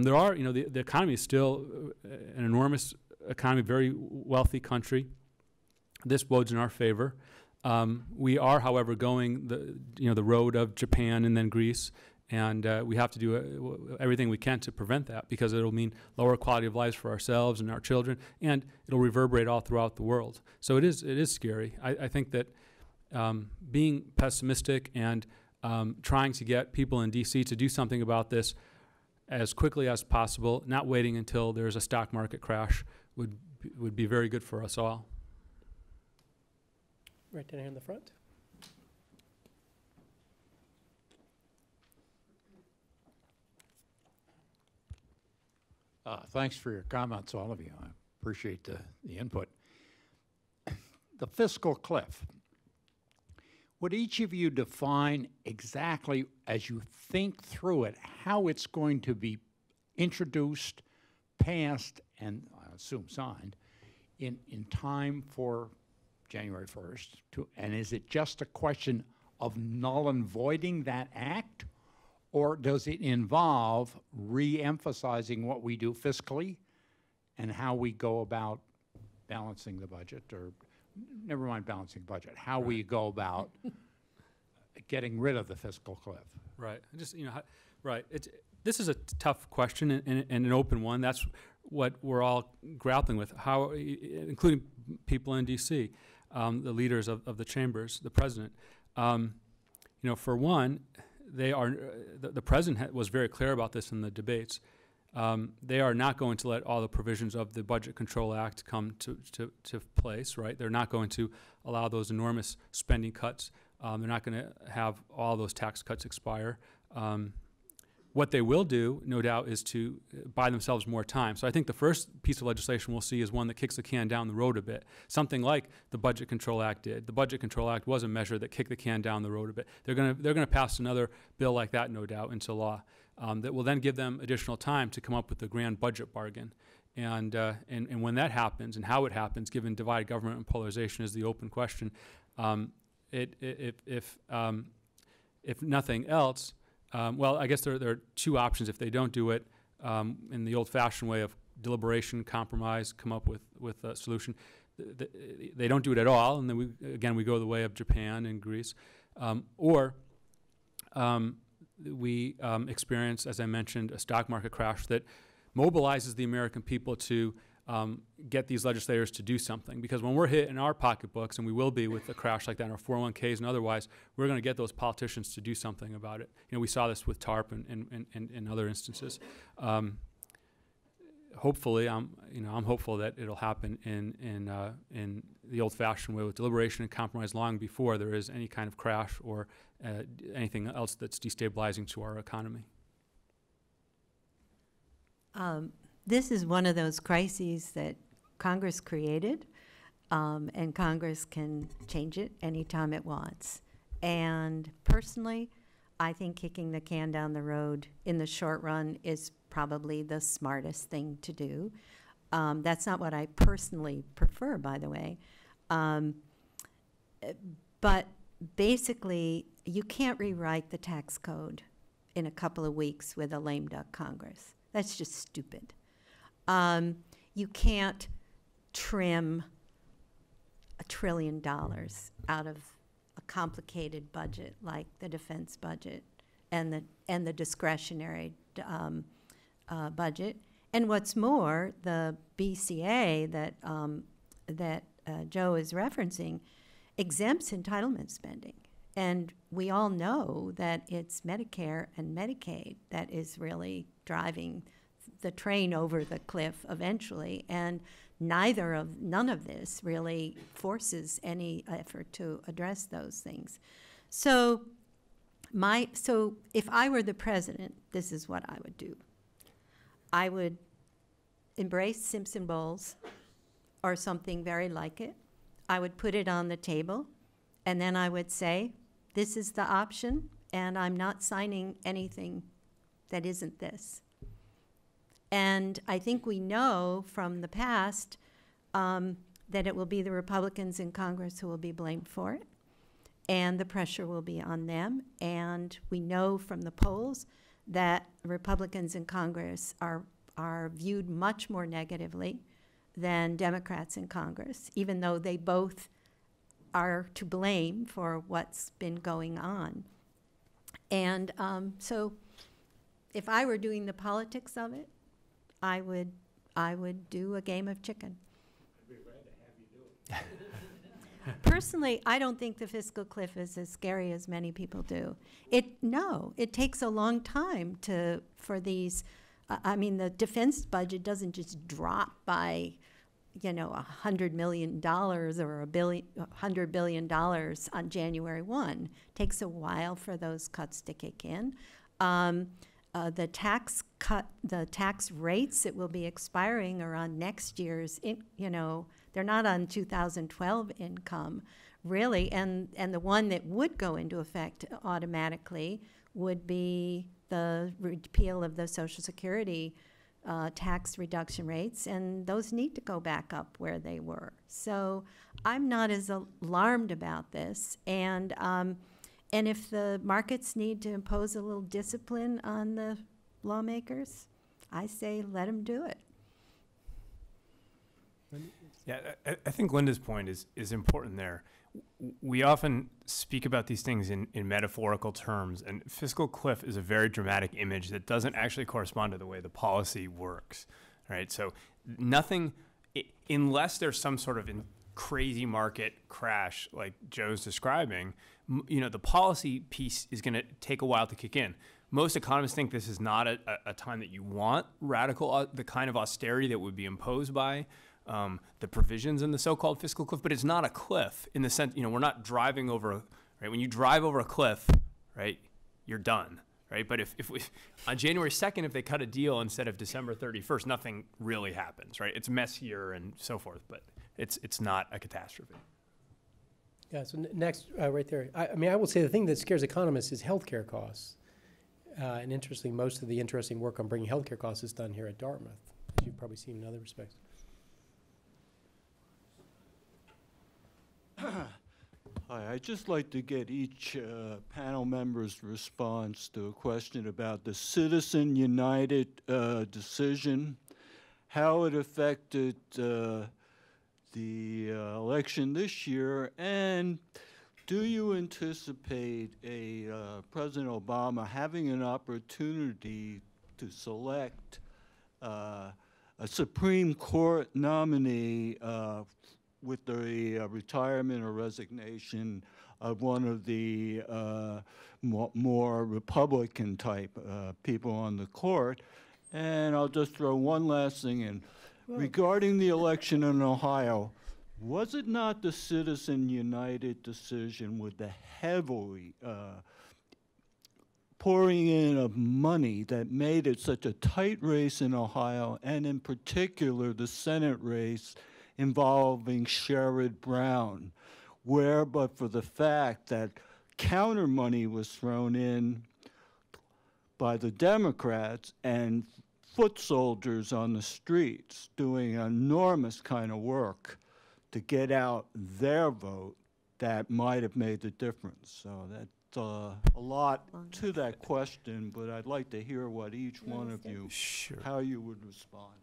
There are, the economy is still an enormous economy, very wealthy country. This bodes in our favor. We are, however, going the road of Japan and then Greece, and we have to do everything we can to prevent that, because it'll mean lower quality of lives for ourselves and our children, and it'll reverberate all throughout the world. So it is scary. I think that being pessimistic and trying to get people in D.C. to do something about this as quickly as possible, not waiting until there's a stock market crash, would be very good for us all. Right down here in the front. Thanks for your comments, all of you. I appreciate the input. The fiscal cliff. Would each of you define exactly, as you think through it, how it's going to be introduced, passed, and I assume signed, in time for January 1st? And is it just a question of null and voiding that act? Or does it involve re-emphasizing what we do fiscally and how we go about balancing the budget, or never mind balancing budget, how we go about getting rid of the fiscal cliff? Right. Right. This is a tough question and an open one. That's what we're all grappling with, how, including people in D.C., the leaders of the chambers, the president. For one, they are the president was very clear about this in the debates. They are not going to let all the provisions of the Budget Control Act come to place, right? They're not going to allow those enormous spending cuts. They're not going to have all those tax cuts expire. What they will do, no doubt, is to buy themselves more time. So I think the first piece of legislation we'll see is one that kicks the can down the road a bit, something like the Budget Control Act did. The Budget Control Act was a measure that kicked the can down the road a bit. They're going to pass another bill like that, no doubt, into law that will then give them additional time to come up with a grand budget bargain. And when that happens, and how it happens, given divided government and polarization, is the open question. If nothing else. Well, I guess there are two options if they don't do it in the old-fashioned way of deliberation, compromise, come up with a solution. They don't do it at all, and then we go the way of Japan and Greece. Or we experience, as I mentioned, a stock market crash that mobilizes the American people to get these legislators to do something. Because when we're hit in our pocketbooks, and we will be with a crash like that in our 401ks and otherwise, we're going to get those politicians to do something about it. We saw this with TARP and other instances. Hopefully, I'm hopeful that it'll happen in the old-fashioned way with deliberation and compromise long before there is any kind of crash or anything else that's destabilizing to our economy. This is one of those crises that Congress created, and Congress can change it anytime it wants. And personally, I think kicking the can down the road in the short run is probably the smartest thing to do. That's not what I personally prefer, by the way. But basically, you can't rewrite the tax code in a couple of weeks with a lame duck Congress. That's just stupid. You can't trim $1 trillion out of a complicated budget like the defense budget and the discretionary budget. And what's more, the BCA that Joe is referencing exempts entitlement spending. And we all know that it's Medicare and Medicaid that is really driving the train over the cliff eventually, and none of this really forces any effort to address those things. So if I were the president, this is what I would do. I would embrace Simpson Bowles or something very like it. I would put it on the table, and then I would say, this is the option, and I'm not signing anything that isn't this. And I think we know from the past that it will be the Republicans in Congress who will be blamed for it, and the pressure will be on them. And we know from the polls that Republicans in Congress are viewed much more negatively than Democrats in Congress, even though they both are to blame for what's been going on. And so if I were doing the politics of it, I would do a game of chicken. I'd be glad to have you do it. Personally, I don't think the fiscal cliff is as scary as many people do. It takes a long time for these. I mean, the defense budget doesn't just drop by, $100 million or $100 billion on January 1. It takes a while for those cuts to kick in. The tax rates that will be expiring are on next year's, they're not on 2012 income, really. And the one that would go into effect automatically would be the repeal of the Social Security tax reduction rates, and those need to go back up where they were. So I'm not as alarmed about this. And if the markets need to impose a little discipline on the lawmakers, I say let them do it. Yeah, I think Linda's point is important there. We often speak about these things in metaphorical terms, and fiscal cliff is a very dramatic image that doesn't actually correspond to the way the policy works, right? So nothing, unless there's some sort of crazy market crash like Joe's describing, the policy piece is going to take a while to kick in. Most economists think this is not a time that you want radical, the kind of austerity that would be imposed by the provisions in the so-called fiscal cliff, but it's not a cliff in the sense, we're not driving over, right? When you drive over a cliff, right, you're done, right? But if on January 2nd, if they cut a deal instead of December 31st, nothing really happens, right? It's messier and so forth, but it's not a catastrophe. Yeah, so next, right there. I will say the thing that scares economists is healthcare costs. And interestingly, most of the interesting work on bringing healthcare costs is done here at Dartmouth, as you've probably seen in other respects. Hi, I'd just like to get each panel member's response to a question about the Citizen United decision, how it affected the election this year, and do you anticipate President Obama having an opportunity to select a Supreme Court nominee with the retirement or resignation of one of the more Republican type people on the court? And I'll just throw one last thing in. Regarding the election in Ohio, was it not the Citizen United decision with the heavily pouring in of money that made it such a tight race in Ohio, and in particular the Senate race involving Sherrod Brown, where but for the fact that counter money was thrown in by the Democrats and foot soldiers on the streets doing enormous kind of work to get out their vote, that might have made the difference. So that's a lot to that question, but I'd like to hear what each one of you, how you would respond.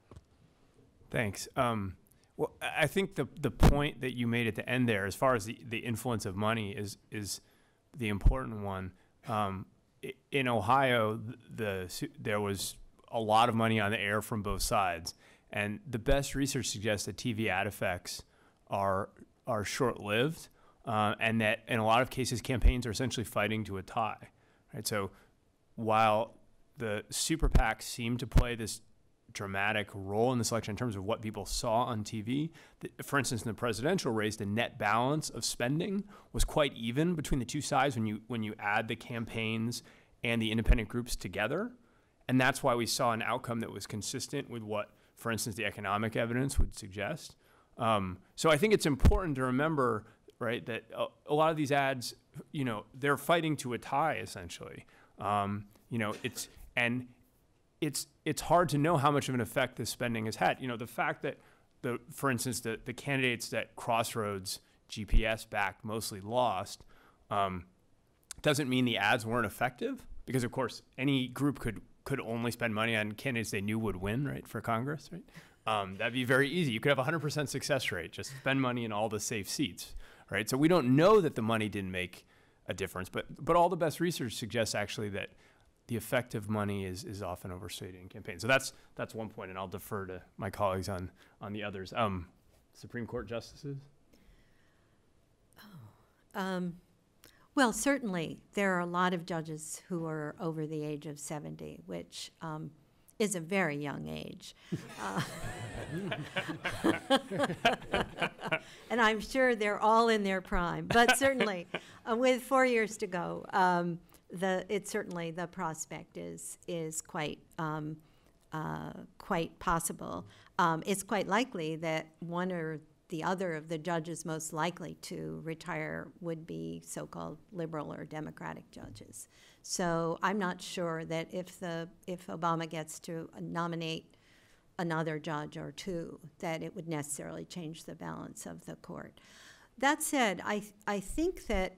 Thanks. Well, I think the point that you made at the end there, as far as the influence of money, is the important one. In Ohio, there was a lot of money on the air from both sides, and the best research suggests that TV ad effects are short-lived, and that in a lot of cases campaigns are essentially fighting to a tie. Right? So while the super PACs seem to play this dramatic role in this election in terms of what people saw on TV. For instance, in the presidential race, the net balance of spending was quite even between the two sides when you add the campaigns and the independent groups together. And that's why we saw an outcome that was consistent with what, for instance, the economic evidence would suggest. So I think it's important to remember, right, that a lot of these ads, they're fighting to a tie essentially. It's hard to know how much of an effect this spending has had. The fact that for instance, the candidates that Crossroads GPS backed mostly lost, doesn't mean the ads weren't effective, because of course any group could only spend money on candidates they knew would win, right, for Congress, right? That'd be very easy. You could have a 100% success rate, just spend money in all the safe seats, right? So we don't know that the money didn't make a difference, but all the best research suggests actually that the effect of money is often overstated in campaigns. So that's one point, and I'll defer to my colleagues on the others. Supreme Court justices? Well, certainly there are a lot of judges who are over the age of 70, which is a very young age. And I'm sure they're all in their prime, but certainly with 4 years to go, certainly the prospect is quite possible. It's quite likely that one or the other of the judges most likely to retire would be so-called liberal or Democratic judges. So I'm not sure that if Obama gets to nominate another judge or two, that it would necessarily change the balance of the court. That said, I think that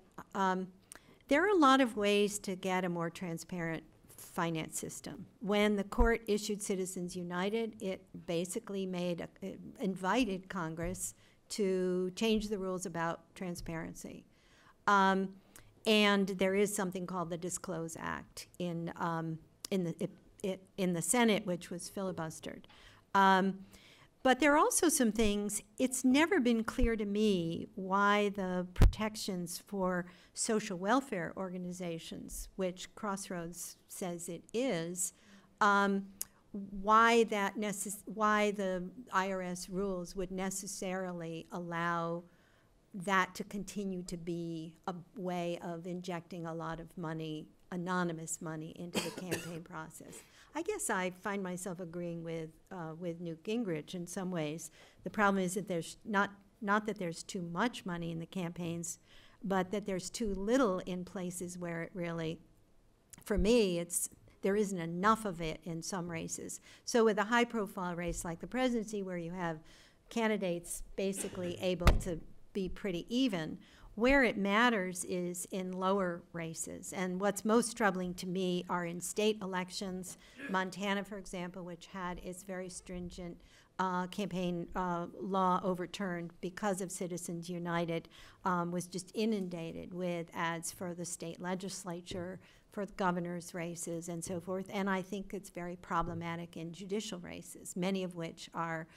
there are a lot of ways to get a more transparent finance system. When the court issued Citizens United, it basically invited Congress to change the rules about transparency. And there is something called the Disclose Act in the Senate, which was filibustered. But there are also some things, it's never been clear to me why the protections for social welfare organizations, which Crossroads says it is, why the IRS rules would necessarily allow that to continue to be a way of injecting a lot of money, anonymous money, into the campaign process. I guess I find myself agreeing with Newt Gingrich in some ways. The problem is that there's not that there's too much money in the campaigns, but that there's too little in places where it really, for me, there isn't enough of it in some races. So with a high-profile race like the presidency, where you have candidates basically able to be pretty even, where it matters is in lower races. And what's most troubling to me are in state elections. Montana, for example, which had its very stringent campaign law overturned because of Citizens United, was just inundated with ads for the state legislature, for the governor's races, and so forth. And I think it's very problematic in judicial races, many of which are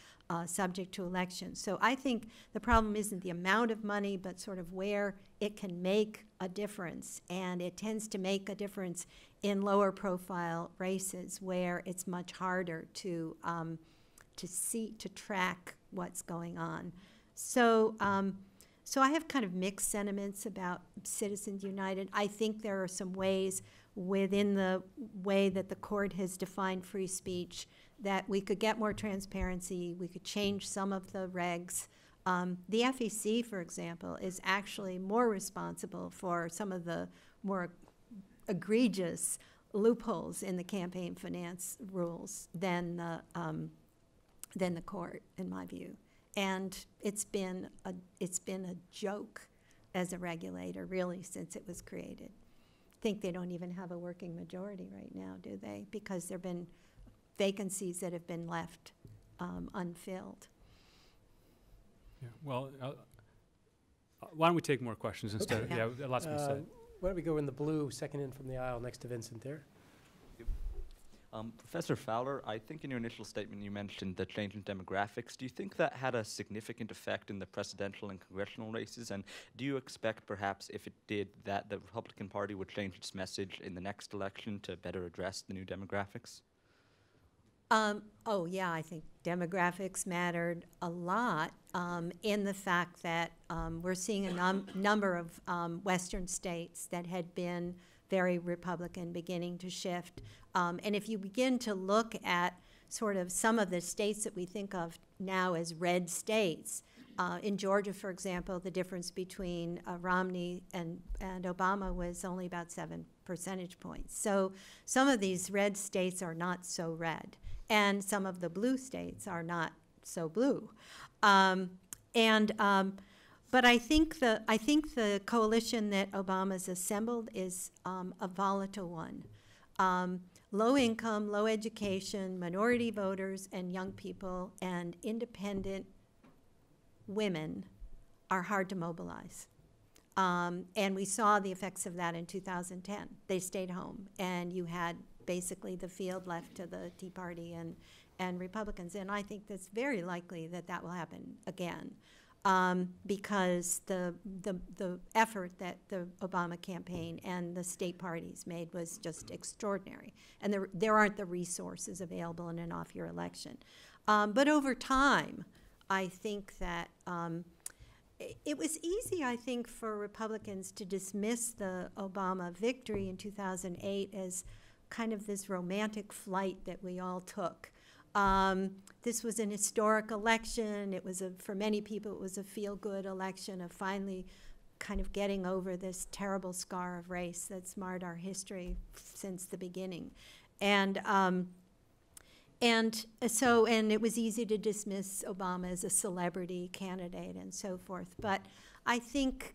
subject to elections. So I think the problem isn't the amount of money, but sort of where it can make a difference. And it tends to make a difference in lower profile races where it's much harder to track what's going on. So so I have kind of mixed sentiments about Citizens United. I think there are some ways within the way that the court has defined free speech that we could get more transparency, we could change some of the regs. The FEC, for example, is actually more responsible for some of the more egregious loopholes in the campaign finance rules than the court, in my view. And it's been a joke as a regulator, really, since it was created. I think they don't even have a working majority right now, do they? Because there have been vacancies that have been left unfilled. Yeah, well, why don't we take more questions instead? Okay. Yeah, lots to be said. Why don't we go in the blue, second in from the aisle, next to Vincent there? Professor Fowler, I think in your initial statement you mentioned the change in demographics. Do you think that had a significant effect in the presidential and congressional races? And do you expect, perhaps, if it did, that the Republican Party would change its message in the next election to better address the new demographics? Oh, yeah, I think demographics mattered a lot in the fact that we're seeing a number of Western states that had been very Republican beginning to shift. And if you begin to look at sort of some of the states that we think of now as red states. In Georgia, for example, the difference between Romney and Obama was only about 7 percentage points. So some of these red states are not so red, and some of the blue states are not so blue. But I think the coalition that Obama's assembled is a volatile one. Low income, low education, minority voters, and young people, and independent women are hard to mobilize. And we saw the effects of that in 2010. They stayed home, and you had basically the field left to the Tea Party and Republicans. And I think that's very likely that that will happen again, because the effort that the Obama campaign and the state parties made was just extraordinary. And there aren't the resources available in an off-year election. But over time, I think that it was easy, I think, for Republicans to dismiss the Obama victory in 2008 as kind of this romantic flight that we all took. This was an historic election. It was, for many people, it was a feel-good election of finally kind of getting over this terrible scar of race that's marred our history since the beginning. And it was easy to dismiss Obama as a celebrity candidate and so forth. But I think,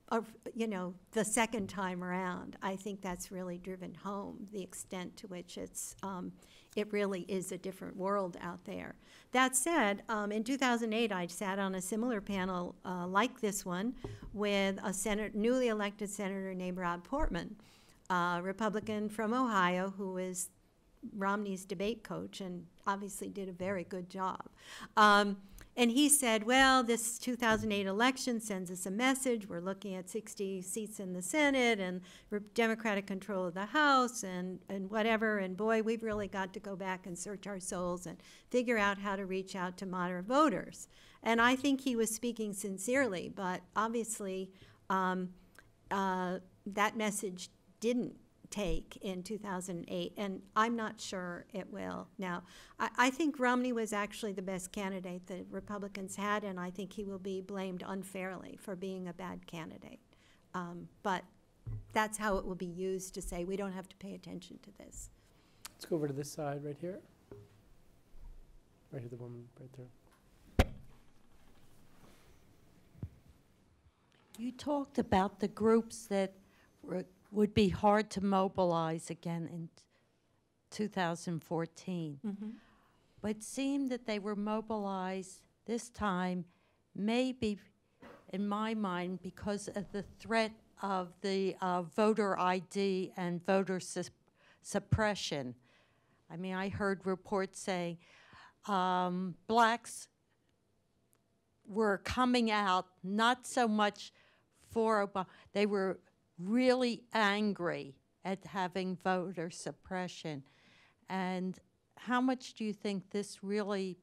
the second time around, I think that's really driven home the extent to which it really is a different world out there. That said, in 2008, I sat on a similar panel like this one with a newly elected senator named Rob Portman, a Republican from Ohio who is Romney's debate coach and obviously did a very good job. And he said, well, this 2008 election sends us a message. We're looking at 60 seats in the Senate and Democratic control of the House and whatever. And boy, we've really got to go back and search our souls and figure out how to reach out to moderate voters. And I think he was speaking sincerely, but obviously that message didn't take in 2008, and I'm not sure it will. Now, I think Romney was actually the best candidate that Republicans had, and I think he will be blamed unfairly for being a bad candidate. But that's how it will be used to say we don't have to pay attention to this. Let's go over to this side right here. Right here, the woman right there. You talked about the groups that would be hard to mobilize again in 2014. Mm-hmm. But it seemed that they were mobilized this time, maybe, in my mind, because of the threat of the voter ID and voter suppression. I mean, I heard reports saying blacks were coming out not so much for Obama. They were really angry at having voter suppression. And how much do you think this really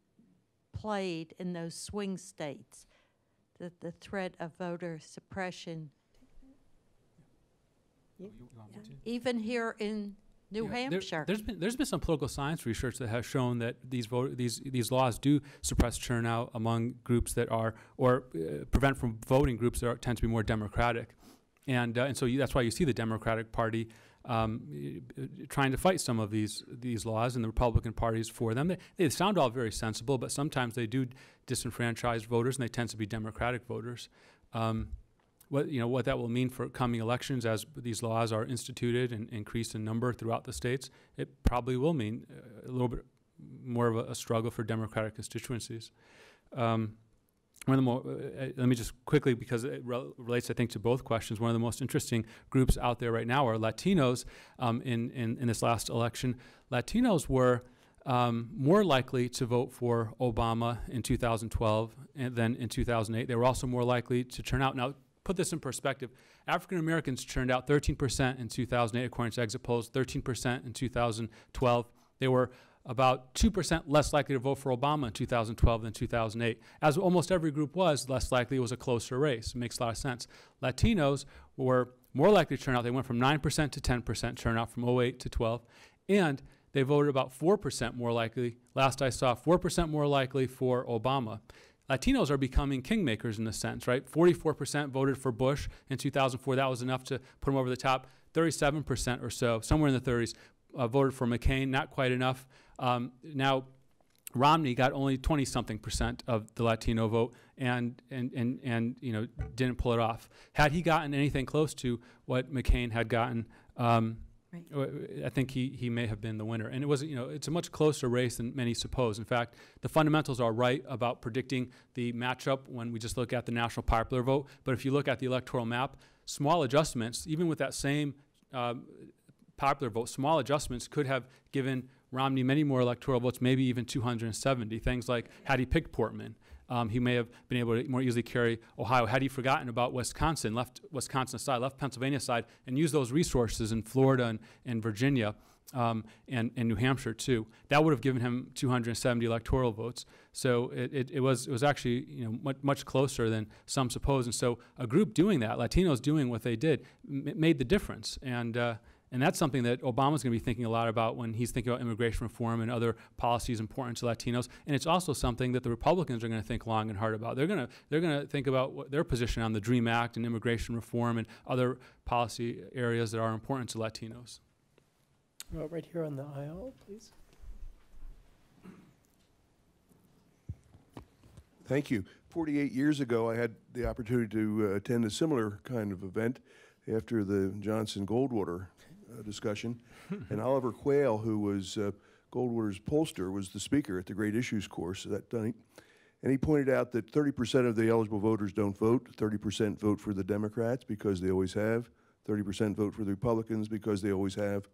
played in those swing states, that the threat of voter suppression? Even here in New Hampshire. There's been some political science research that has shown that these laws do suppress turnout among groups that are, or prevent from voting groups that tend to be more democratic. And so that's why you see the Democratic Party trying to fight some of these laws, and the Republican parties for them. They sound all very sensible, but sometimes they do disenfranchise voters, and they tend to be Democratic voters. What that will mean for coming elections as these laws are instituted and increase in number throughout the states, it probably will mean a little bit more of a struggle for Democratic constituencies. One of the more, let me just quickly, because it relates, I think, to both questions, one of the most interesting groups out there right now are Latinos. In this last election, Latinos were more likely to vote for Obama in 2012 than in 2008. They were also more likely to turn out. Now, put this in perspective. African Americans turned out 13% in 2008, according to exit polls, 13% in 2012. They were about 2% less likely to vote for Obama in 2012 than 2008. As almost every group was, less likely it was a closer race. It makes a lot of sense. Latinos were more likely to turn out. They went from 9% to 10% turnout from 08 to 12. And they voted about 4% more likely. Last I saw, 4% more likely for Obama. Latinos are becoming kingmakers in this sense, right? 44% voted for Bush in 2004. That was enough to put him over the top. 37% or so, somewhere in the 30s, voted for McCain. Not quite enough. Now, Romney got only 20-something% of the Latino vote, and you know, didn't pull it off. Had he gotten anything close to what McCain had gotten, I think he may have been the winner. And it was, you know, it's a much closer race than many suppose. In fact, the fundamentals are right about predicting the matchup when we just look at the national popular vote. But if you look at the electoral map, small adjustments, even with that same popular vote, small adjustments could have given Romney many more electoral votes, maybe even 270. Things like, had he picked Portman, he may have been able to more easily carry Ohio. Had he forgotten about Wisconsin, left Wisconsin aside, left Pennsylvania aside, and used those resources in Florida and Virginia and New Hampshire too, that would have given him 270 electoral votes. So it was actually, you know, much closer than some suppose. And so a group doing that, Latinos doing what they did, made the difference. And that's something that Obama's going to be thinking a lot about when he's thinking about immigration reform and other policies important to Latinos. And it's also something that the Republicans are going to think long and hard about. They're going to think about what their position on the DREAM Act and immigration reform and other policy areas that are important to Latinos. Right here on the aisle, please. Thank you. 48 years ago, I had the opportunity to attend a similar kind of event after the Johnson-Goldwater discussion. And Oliver Quayle, who was Goldwater's pollster, was the speaker at the Great Issues course that night. And he pointed out that 30% of the eligible voters don't vote, 30% vote for the Democrats because they always have, 30% vote for the Republicans because they always have,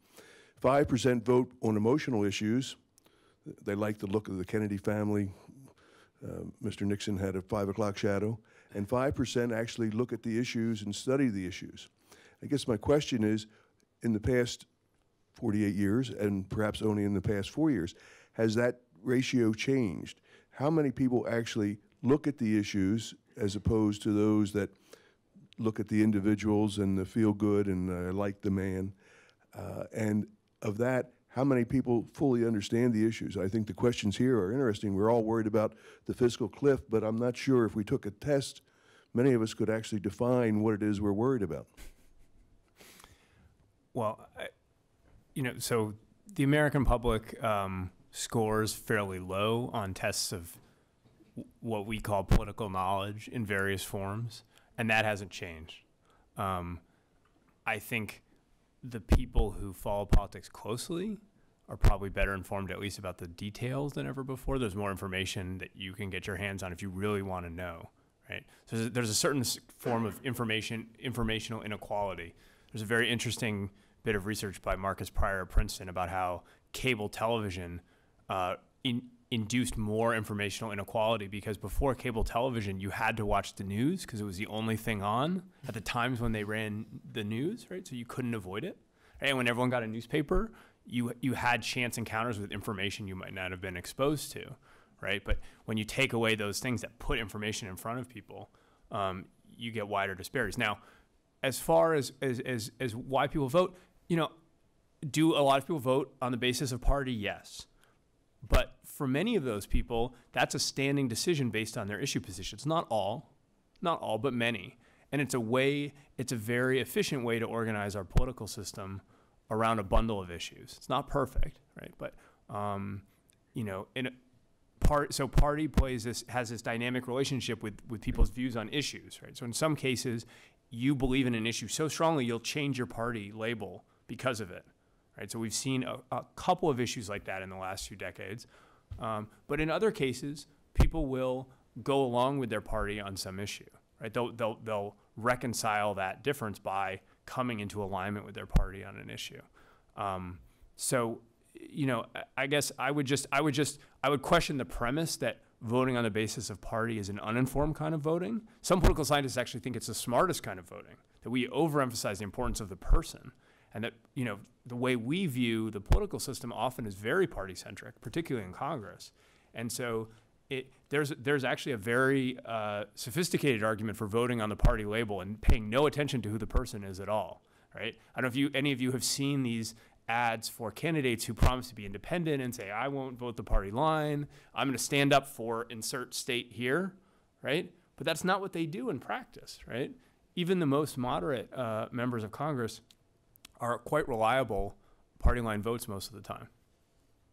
5% vote on emotional issues. They like the look of the Kennedy family. Mr. Nixon had a 5 o'clock shadow. And 5% actually look at the issues and study the issues. I guess my question is, in the past 48 years, and perhaps only in the past 4 years, has that ratio changed? How many people actually look at the issues as opposed to those that look at the individuals and the feel good and like the man? And of that, how many people fully understand the issues? I think the questions here are interesting. We're all worried about the fiscal cliff, but I'm not sure if we took a test, many of us could actually define what it is we're worried about. Well, you know, so the American public scores fairly low on tests of what we call political knowledge in various forms, and that hasn't changed. I think the people who follow politics closely are probably better informed, at least about the details, than ever before. There's more information that you can get your hands on if you really want to know, right? So there's a certain form of informational inequality. There's a very interesting bit of research by Marcus Pryor at Princeton about how cable television induced more informational inequality, because before cable television, you had to watch the news because it was the only thing on at the times when they ran the news, right? So you couldn't avoid it. Right? And when everyone got a newspaper, you had chance encounters with information you might not have been exposed to, right? But when you take away those things that put information in front of people, you get wider disparities. Now, as far as why people vote, you know, do a lot of people vote on the basis of party? Yes. But for many of those people, that's a standing decision based on their issue positions. Not all, but many. And it's a very efficient way to organize our political system around a bundle of issues. It's not perfect, right? But, you know, so party has this dynamic relationship with people's views on issues, right? So in some cases, you believe in an issue so strongly, you'll change your party label because of it, right? So we've seen a couple of issues like that in the last few decades. But in other cases, people will go along with their party on some issue, right? They'll reconcile that difference by coming into alignment with their party on an issue. So, you know, I guess I would question the premise that voting on the basis of party is an uninformed kind of voting. Some political scientists actually think it's the smartest kind of voting, that we overemphasize the importance of the person, and that, you know, the way we view the political system often is very party-centric, particularly in Congress. And so there's actually a very sophisticated argument for voting on the party label and paying no attention to who the person is at all, right? I don't know if any of you have seen these ads for candidates who promise to be independent and say, I won't vote the party line. I'm going to stand up for insert state here, right? But that's not what they do in practice, right? Even the most moderate members of Congress are quite reliable party line votes most of the time.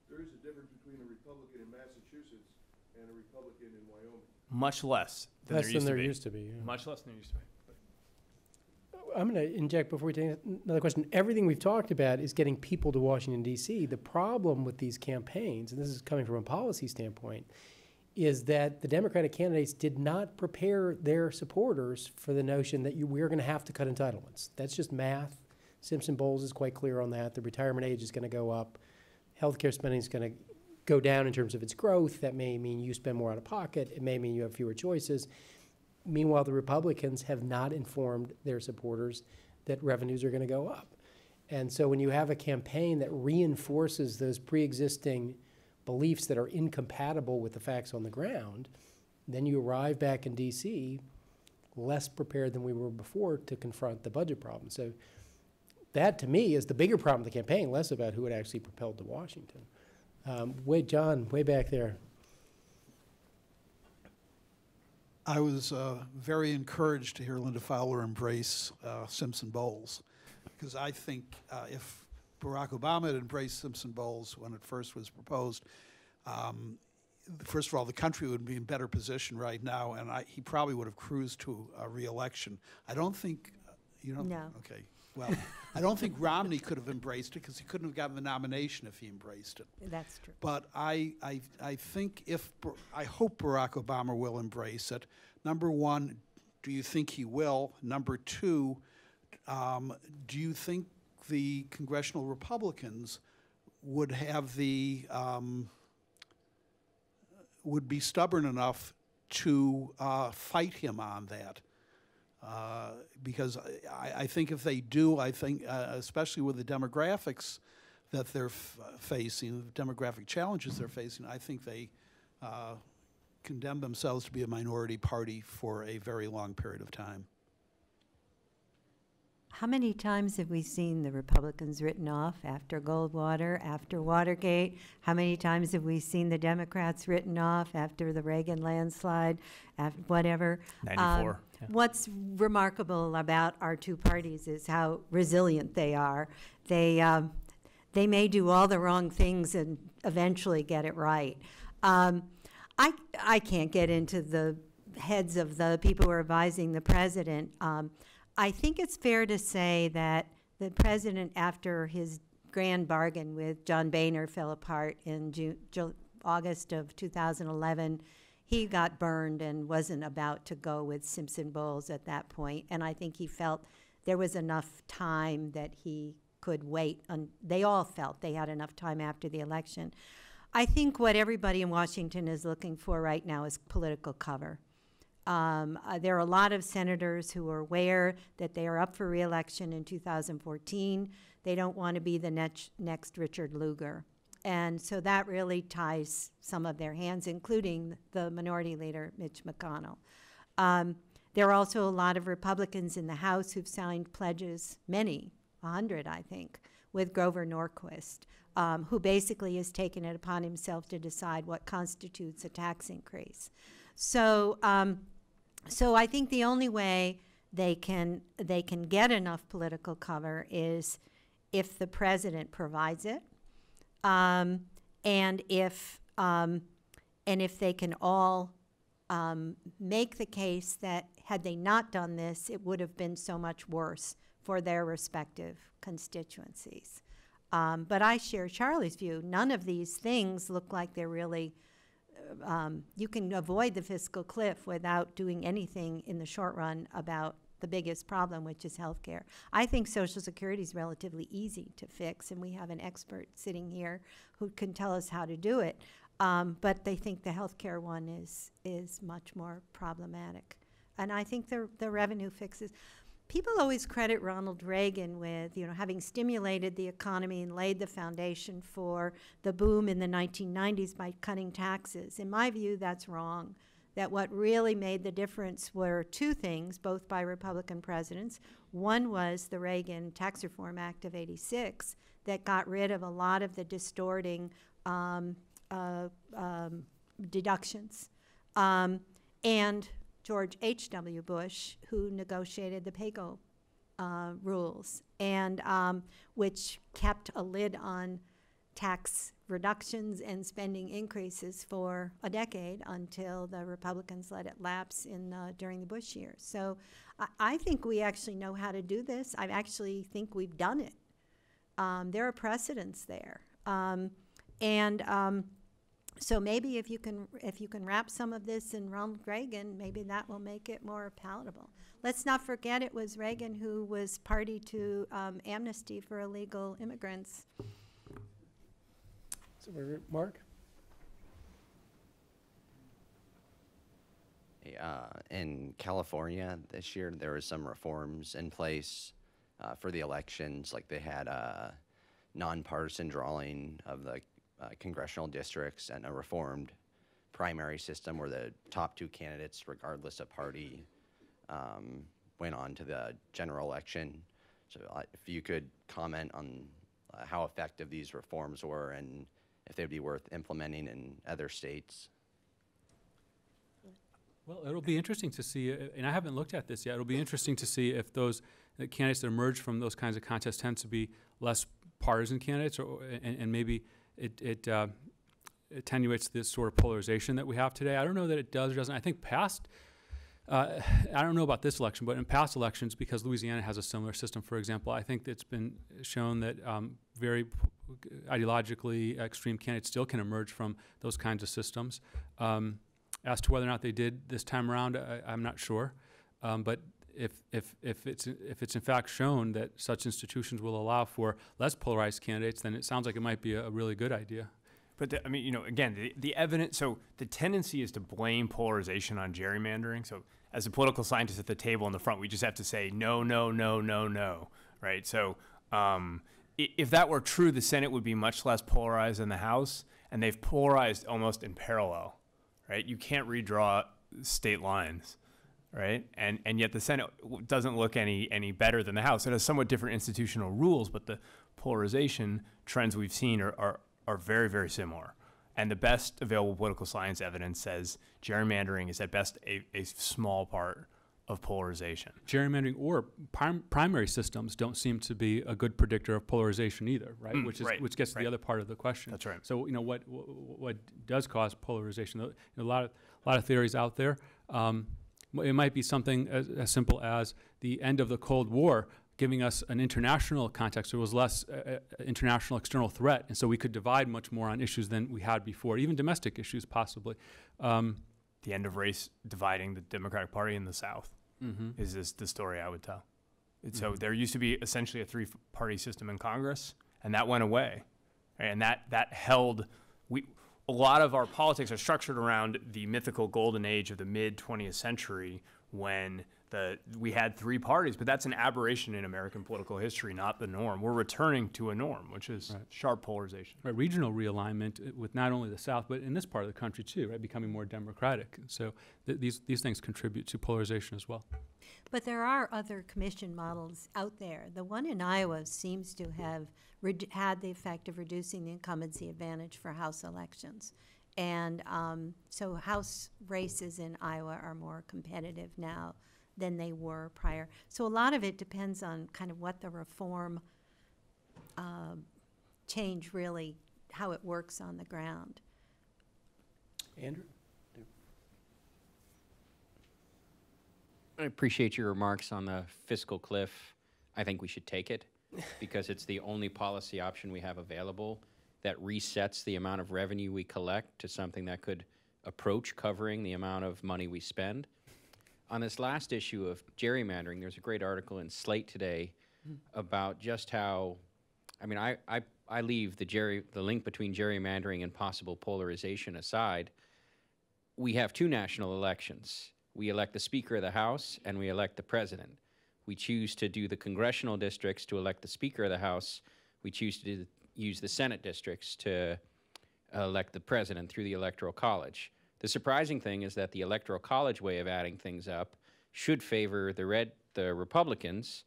There is a difference between a Republican in Massachusetts and a Republican in Wyoming. Much less than Less there than there used used to to be. be. Yeah. Much less than there used to be. I'm going to inject before we take another question. Everything we've talked about is getting people to Washington, D.C. The problem with these campaigns, and this is coming from a policy standpoint, is that the Democratic candidates did not prepare their supporters for the notion that we're going to have to cut entitlements. That's just math. Simpson-Bowles is quite clear on that. The retirement age is going to go up. Healthcare spending is going to go down in terms of its growth. That may mean you spend more out of pocket. It may mean you have fewer choices. Meanwhile, the Republicans have not informed their supporters that revenues are going to go up. And so when you have a campaign that reinforces those pre-existing beliefs that are incompatible with the facts on the ground, then you arrive back in D.C. less prepared than we were before to confront the budget problem. So that, to me, is the bigger problem of the campaign, less about who it actually propelled to Washington. John, way back there. I was very encouraged to hear Linda Fowler embrace Simpson-Bowles, because I think if Barack Obama had embraced Simpson-Bowles when it first was proposed, first of all, the country would be in better position right now, and he probably would have cruised to a re-election. I don't think, No. Okay. Well, I don't think Romney could have embraced it because he couldn't have gotten the nomination if he embraced it. That's true. But I think I hope Barack Obama will embrace it. Number one, do you think he will? Number two, do you think the congressional Republicans would have would be stubborn enough to fight him on that? Because I think if they do, I think, especially with the demographics that they're facing, the demographic challenges they're facing, I think they condemn themselves to be a minority party for a very long period of time. How many times have we seen the Republicans written off after Goldwater, after Watergate? How many times have we seen the Democrats written off after the Reagan landslide, after whatever? 94. Yeah. What's remarkable about our two parties is how resilient they are. They may do all the wrong things and eventually get it right. I can't get into the heads of the people who are advising the president. I think it's fair to say that the president, after his grand bargain with John Boehner fell apart in August of 2011, he got burned and wasn't about to go with Simpson-Bowles at that point. And I think he felt there was enough time that he could wait. They all felt they had enough time after the election. I think what everybody in Washington is looking for right now is political cover. There are a lot of senators who are aware that they are up for re-election in 2014. They don't want to be the next Richard Lugar. And so that really ties some of their hands, including the minority leader, Mitch McConnell. There are also a lot of Republicans in the House who've signed pledges, many, 100, I think, with Grover Norquist, who basically has taken it upon himself to decide what constitutes a tax increase. So I think the only way they can get enough political cover is if the president provides it, and if they can all make the case that had they not done this, it would have been so much worse for their respective constituencies. But I share Charlie's view. None of these things look like they're really you can avoid the fiscal cliff without doing anything in the short run about the biggest problem, which is health care. I think Social Security is relatively easy to fix, and we have an expert sitting here who can tell us how to do it. But they think the health care one is much more problematic. And I think the revenue fixes. People always credit Ronald Reagan with, having stimulated the economy and laid the foundation for the boom in the 1990s by cutting taxes. In my view, that's wrong. that what really made the difference were two things, both by Republican presidents. One was the Reagan Tax Reform Act of '86 that got rid of a lot of the distorting deductions. And George H.W. Bush, who negotiated the PAYGO rules, and which kept a lid on tax reductions and spending increases for a decade until the Republicans let it lapse during the Bush years. So I think we actually know how to do this. I actually think we've done it. There are precedents there. So maybe if you can wrap some of this in Ronald Reagan, maybe that will make it more palatable. Let's not forget it was Reagan who was party to amnesty for illegal immigrants. So, Mark? In California this year, there were some reforms in place for the elections. Like they had a nonpartisan drawing of the congressional districts and a reformed primary system where the top two candidates, regardless of party, went on to the general election. So if you could comment on how effective these reforms were and if they'd be worth implementing in other states. Well, it'll be interesting to see, and I haven't looked at this yet, it'll be interesting to see if those candidates that emerge from those kinds of contests tend to be less partisan candidates, and maybe it attenuates this sort of polarization that we have today. I don't know that it does or doesn't. I think past, I don't know about this election, but in past elections, because Louisiana has a similar system, for example, I think it's been shown that very ideologically extreme candidates still can emerge from those kinds of systems. As to whether or not they did this time around, I'm not sure. But if it's in fact shown that such institutions will allow for less polarized candidates, then it sounds like it might be a really good idea. But I mean, again, the evidence. So the tendency is to blame polarization on gerrymandering. So as a political scientist at the table in the front, we just have to say no, no, no, no, no, right? So if that were true, the Senate would be much less polarized than the House, and they've polarized almost in parallel, right? You can't redraw state lines, right? And yet the Senate doesn't look any better than the House. It has somewhat different institutional rules, but the polarization trends we've seen are very, very similar. And the best available political science evidence says gerrymandering is at best a small part of polarization. Gerrymandering or primary systems don't seem to be a good predictor of polarization either, right? Which gets to the other part of the question. That's right. So what does cause polarization? A lot of theories out there. It might be something as simple as the end of the Cold War giving us an international context. There was less international external threat, and so we could divide much more on issues than we had before, even domestic issues possibly. The end of race dividing the Democratic Party in the South is the story I would tell. So there used to be essentially a three-party system in Congress, and that went away. And that held, a lot of our politics are structured around the mythical golden age of the mid-20th century when we had three parties, but that's an aberration in American political history, not the norm. We're returning to a norm, which is sharp polarization. Right, regional realignment with not only the South, but in this part of the country too, right, becoming more democratic. So these things contribute to polarization as well. But there are other commission models out there. The one in Iowa seems to have had the effect of reducing the incumbency advantage for House elections. And so House races in Iowa are more competitive now than they were prior. So a lot of it depends on kind of what the reform change really, how it works on the ground. Andrew? I appreciate your remarks on the fiscal cliff. I think we should take it because it's the only policy option we have available that resets the amount of revenue we collect to something that could approach covering the amount of money we spend. On this last issue of gerrymandering, there's a great article in Slate today about just how, I mean, I leave the link between gerrymandering and possible polarization aside. We have two national elections. We elect the Speaker of the House and we elect the President. We choose to do the congressional districts to elect the Speaker of the House. We choose to use the Senate districts to elect the President through the Electoral College. The surprising thing is that the Electoral College way of adding things up should favor the Republicans,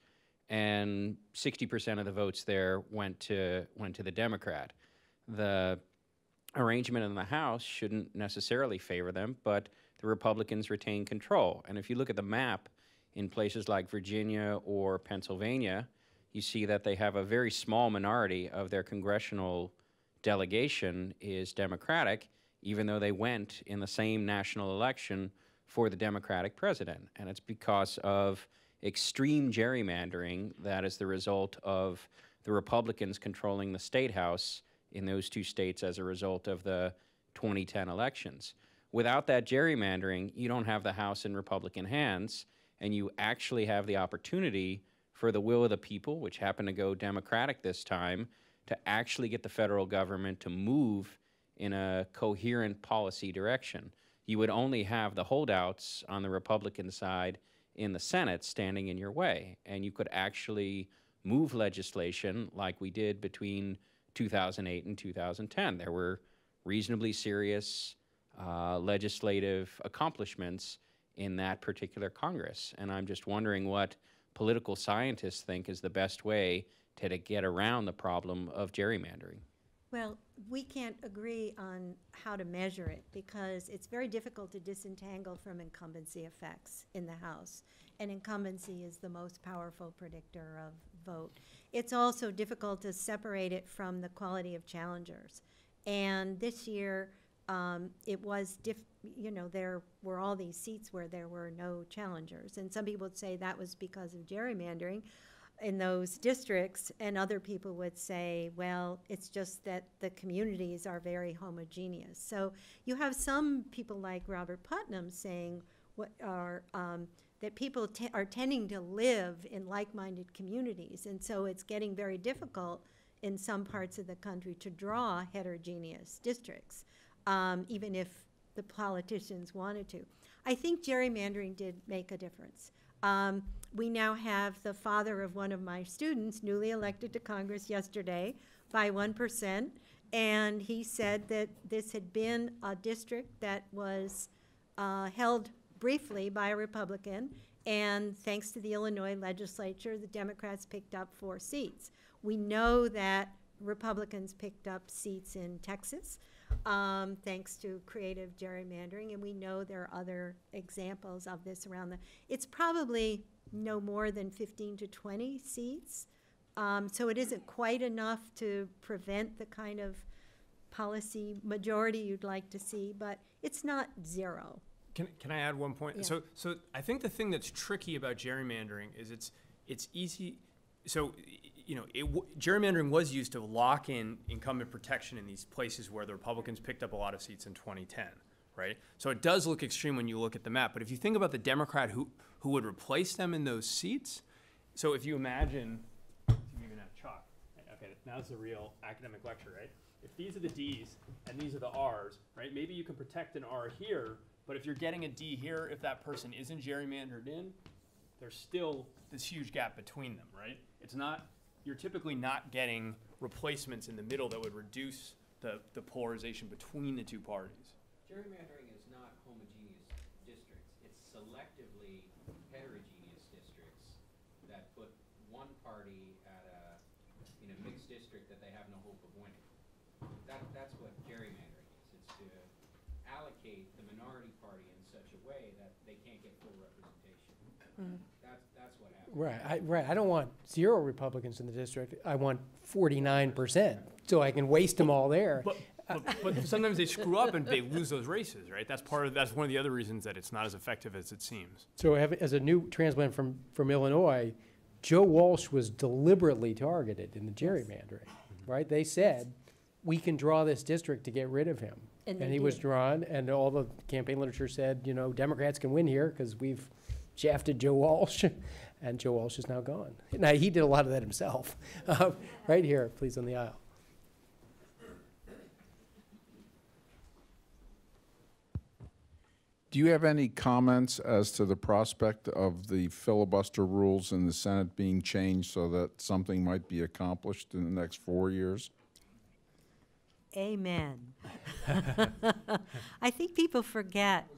and 60% of the votes there went to the Democrat. The arrangement in the House shouldn't necessarily favor them, but the Republicans retain control. And if you look at the map in places like Virginia or Pennsylvania, you see that they have a very small minority of their congressional delegation is Democratic, even though they went in the same national election for the Democratic president. And it's because of extreme gerrymandering that is the result of the Republicans controlling the state house in those two states as a result of the 2010 elections. Without that gerrymandering, you don't have the House in Republican hands, and you actually have the opportunity for the will of the people, which happened to go Democratic this time, to actually get the federal government to move in a coherent policy direction. You would only have the holdouts on the Republican side in the Senate standing in your way, and you could actually move legislation like we did between 2008 and 2010. There were reasonably serious legislative accomplishments in that particular Congress, and I'm just wondering what political scientists think is the best way to get around the problem of gerrymandering. Well, we can't agree on how to measure it because it's very difficult to disentangle from incumbency effects in the House. And incumbency is the most powerful predictor of vote. It's also difficult to separate it from the quality of challengers. And this year, it was, there were all these seats where there were no challengers. And some people would say that was because of gerrymandering in those districts, and other people would say, well, it's just that the communities are very homogeneous. So you have some people like Robert Putnam saying that people are tending to live in like-minded communities, and so it's getting very difficult in some parts of the country to draw heterogeneous districts, even if the politicians wanted to. I think gerrymandering did make a difference. We now have the father of one of my students newly elected to Congress yesterday by 1%, and he said that this had been a district that was held briefly by a Republican, and thanks to the Illinois legislature, the Democrats picked up 4 seats. We know that Republicans picked up seats in Texas, thanks to creative gerrymandering, and we know there are other examples of this around it's probably no more than 15 to 20 seats, so it isn't quite enough to prevent the kind of policy majority you'd like to see, but it's not zero. Can I add one point? Yeah. So I think the thing that's tricky about gerrymandering is it's easy. So gerrymandering was used to lock in incumbent protection in these places where the Republicans picked up a lot of seats in 2010, right? So it does look extreme when you look at the map. But if you think about the Democrat who would replace them in those seats, so if you imagine, you even have chalk. Okay, now it's a real academic lecture, right? If these are the D's and these are the R's, right? Maybe you can protect an R here, but if you're getting a D here, if that person isn't gerrymandered in, there's still this huge gap between them, right? It's not, you're typically not getting replacements in the middle that would reduce the polarization between the two parties. Gerrymandering is not homogeneous districts. It's selectively heterogeneous districts that put one party in a mixed district that they have no hope of winning. That's what gerrymandering is. It's to allocate the minority party in such a way that they can't get full representation. Mm-hmm. That's what happens. Right. I don't want 0 Republicans in the district. I want 49%, so I can waste them all there. But sometimes they screw up and they lose those races, right? That's one of the other reasons that it's not as effective as it seems. So as a new transplant from Illinois, Joe Walsh was deliberately targeted in the gerrymandering, right? They said, we can draw this district to get rid of him. And he was drawn, and all the campaign literature said, Democrats can win here because we've shafted Joe Walsh, and Joe Walsh is now gone. Now, he did a lot of that himself. Right here, please, on the aisle. Do you have any comments as to the prospect of the filibuster rules in the Senate being changed so that something might be accomplished in the next 4 years? Amen. I think people forget.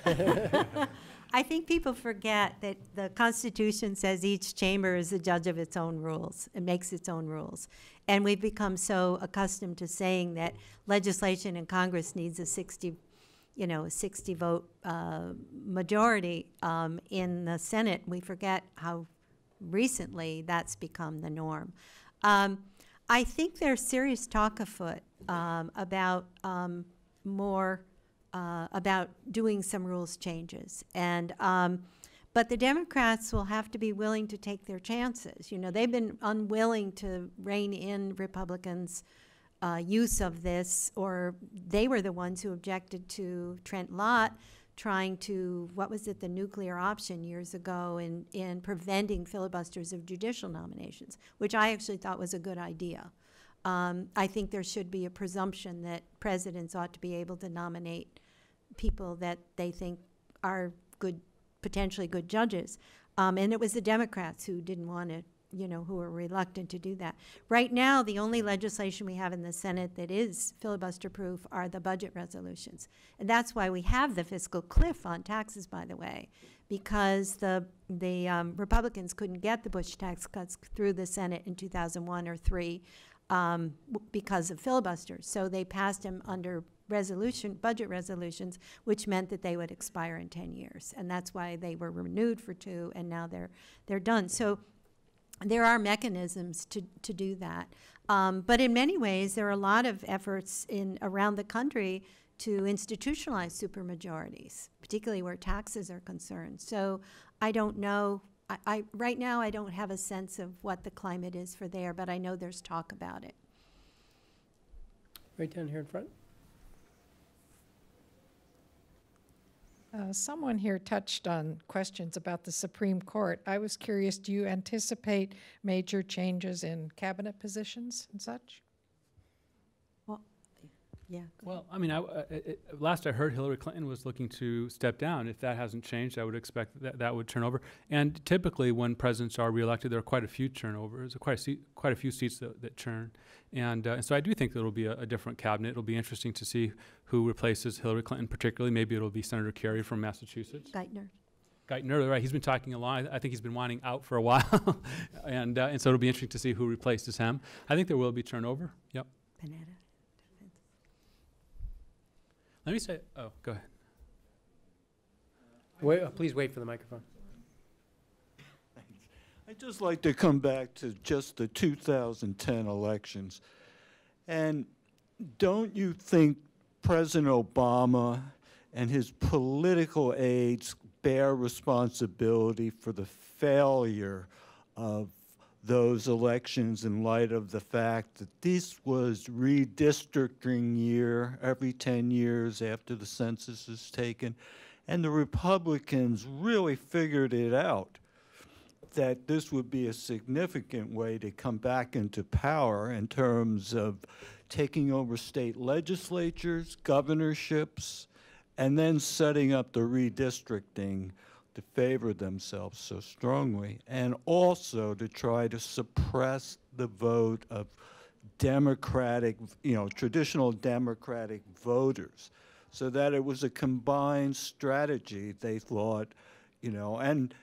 I think people forget that the Constitution says each chamber is the judge of its own rules. It makes its own rules. And we've become so accustomed to saying that legislation in Congress needs a 60 vote majority. In the Senate, we forget how recently that's become the norm. I think there's serious talk afoot about about doing some rules changes. And but the Democrats will have to be willing to take their chances. You know, they've been unwilling to rein in Republicans' use of this, or they were the ones who objected to Trent Lott trying to, what was it, the nuclear option years ago in preventing filibusters of judicial nominations, which I actually thought was a good idea. I think there should be a presumption that presidents ought to be able to nominate people that they think are good, potentially good judges. And it was the Democrats who didn't want to, who were reluctant to do that. Right now, the only legislation we have in the Senate that is filibuster-proof are the budget resolutions. And that's why we have the fiscal cliff on taxes, by the way, because the Republicans couldn't get the Bush tax cuts through the Senate in 2001 or 3 because of filibusters. So they passed them under budget resolutions, which meant that they would expire in 10 years. And that's why they were renewed for 2, and now they're done. So there are mechanisms to do that. But in many ways, there are a lot of efforts around the country to institutionalize supermajorities, particularly where taxes are concerned. So I don't know. Right now, I don't have a sense of what the climate is for there, but I know there's talk about it. Right down here in front. Someone here touched on questions about the Supreme Court. I was curious, do you anticipate major changes in cabinet positions and such? Well, yeah. Well, I mean, last I heard, Hillary Clinton was looking to step down. If that hasn't changed, I would expect that would turn over. And typically, when presidents are reelected, there are quite a few turnovers, quite a few seats that churn. And so I do think there will be a different cabinet. It'll be interesting to see who replaces Hillary Clinton, particularly. Maybe it'll be Senator Kerry from Massachusetts. Geithner, right? He's been talking a lot. I think he's been wanting out for a while, and so it'll be interesting to see who replaces him. I think there will be turnover. Yep. Panetta. Let me say. Oh, go ahead. Please wait for the microphone. I'd just like to come back to just the 2010 elections. And don't you think President Obama and his political aides bear responsibility for the failure of those elections in light of the fact that this was redistricting year every 10 years after the census is taken, and the Republicans really figured it out that this would be a significant way to come back into power in terms of taking over state legislatures, governorships, and then setting up the redistricting to favor themselves so strongly, and also to try to suppress the vote of Democratic, traditional Democratic voters, so that it was a combined strategy, they thought, and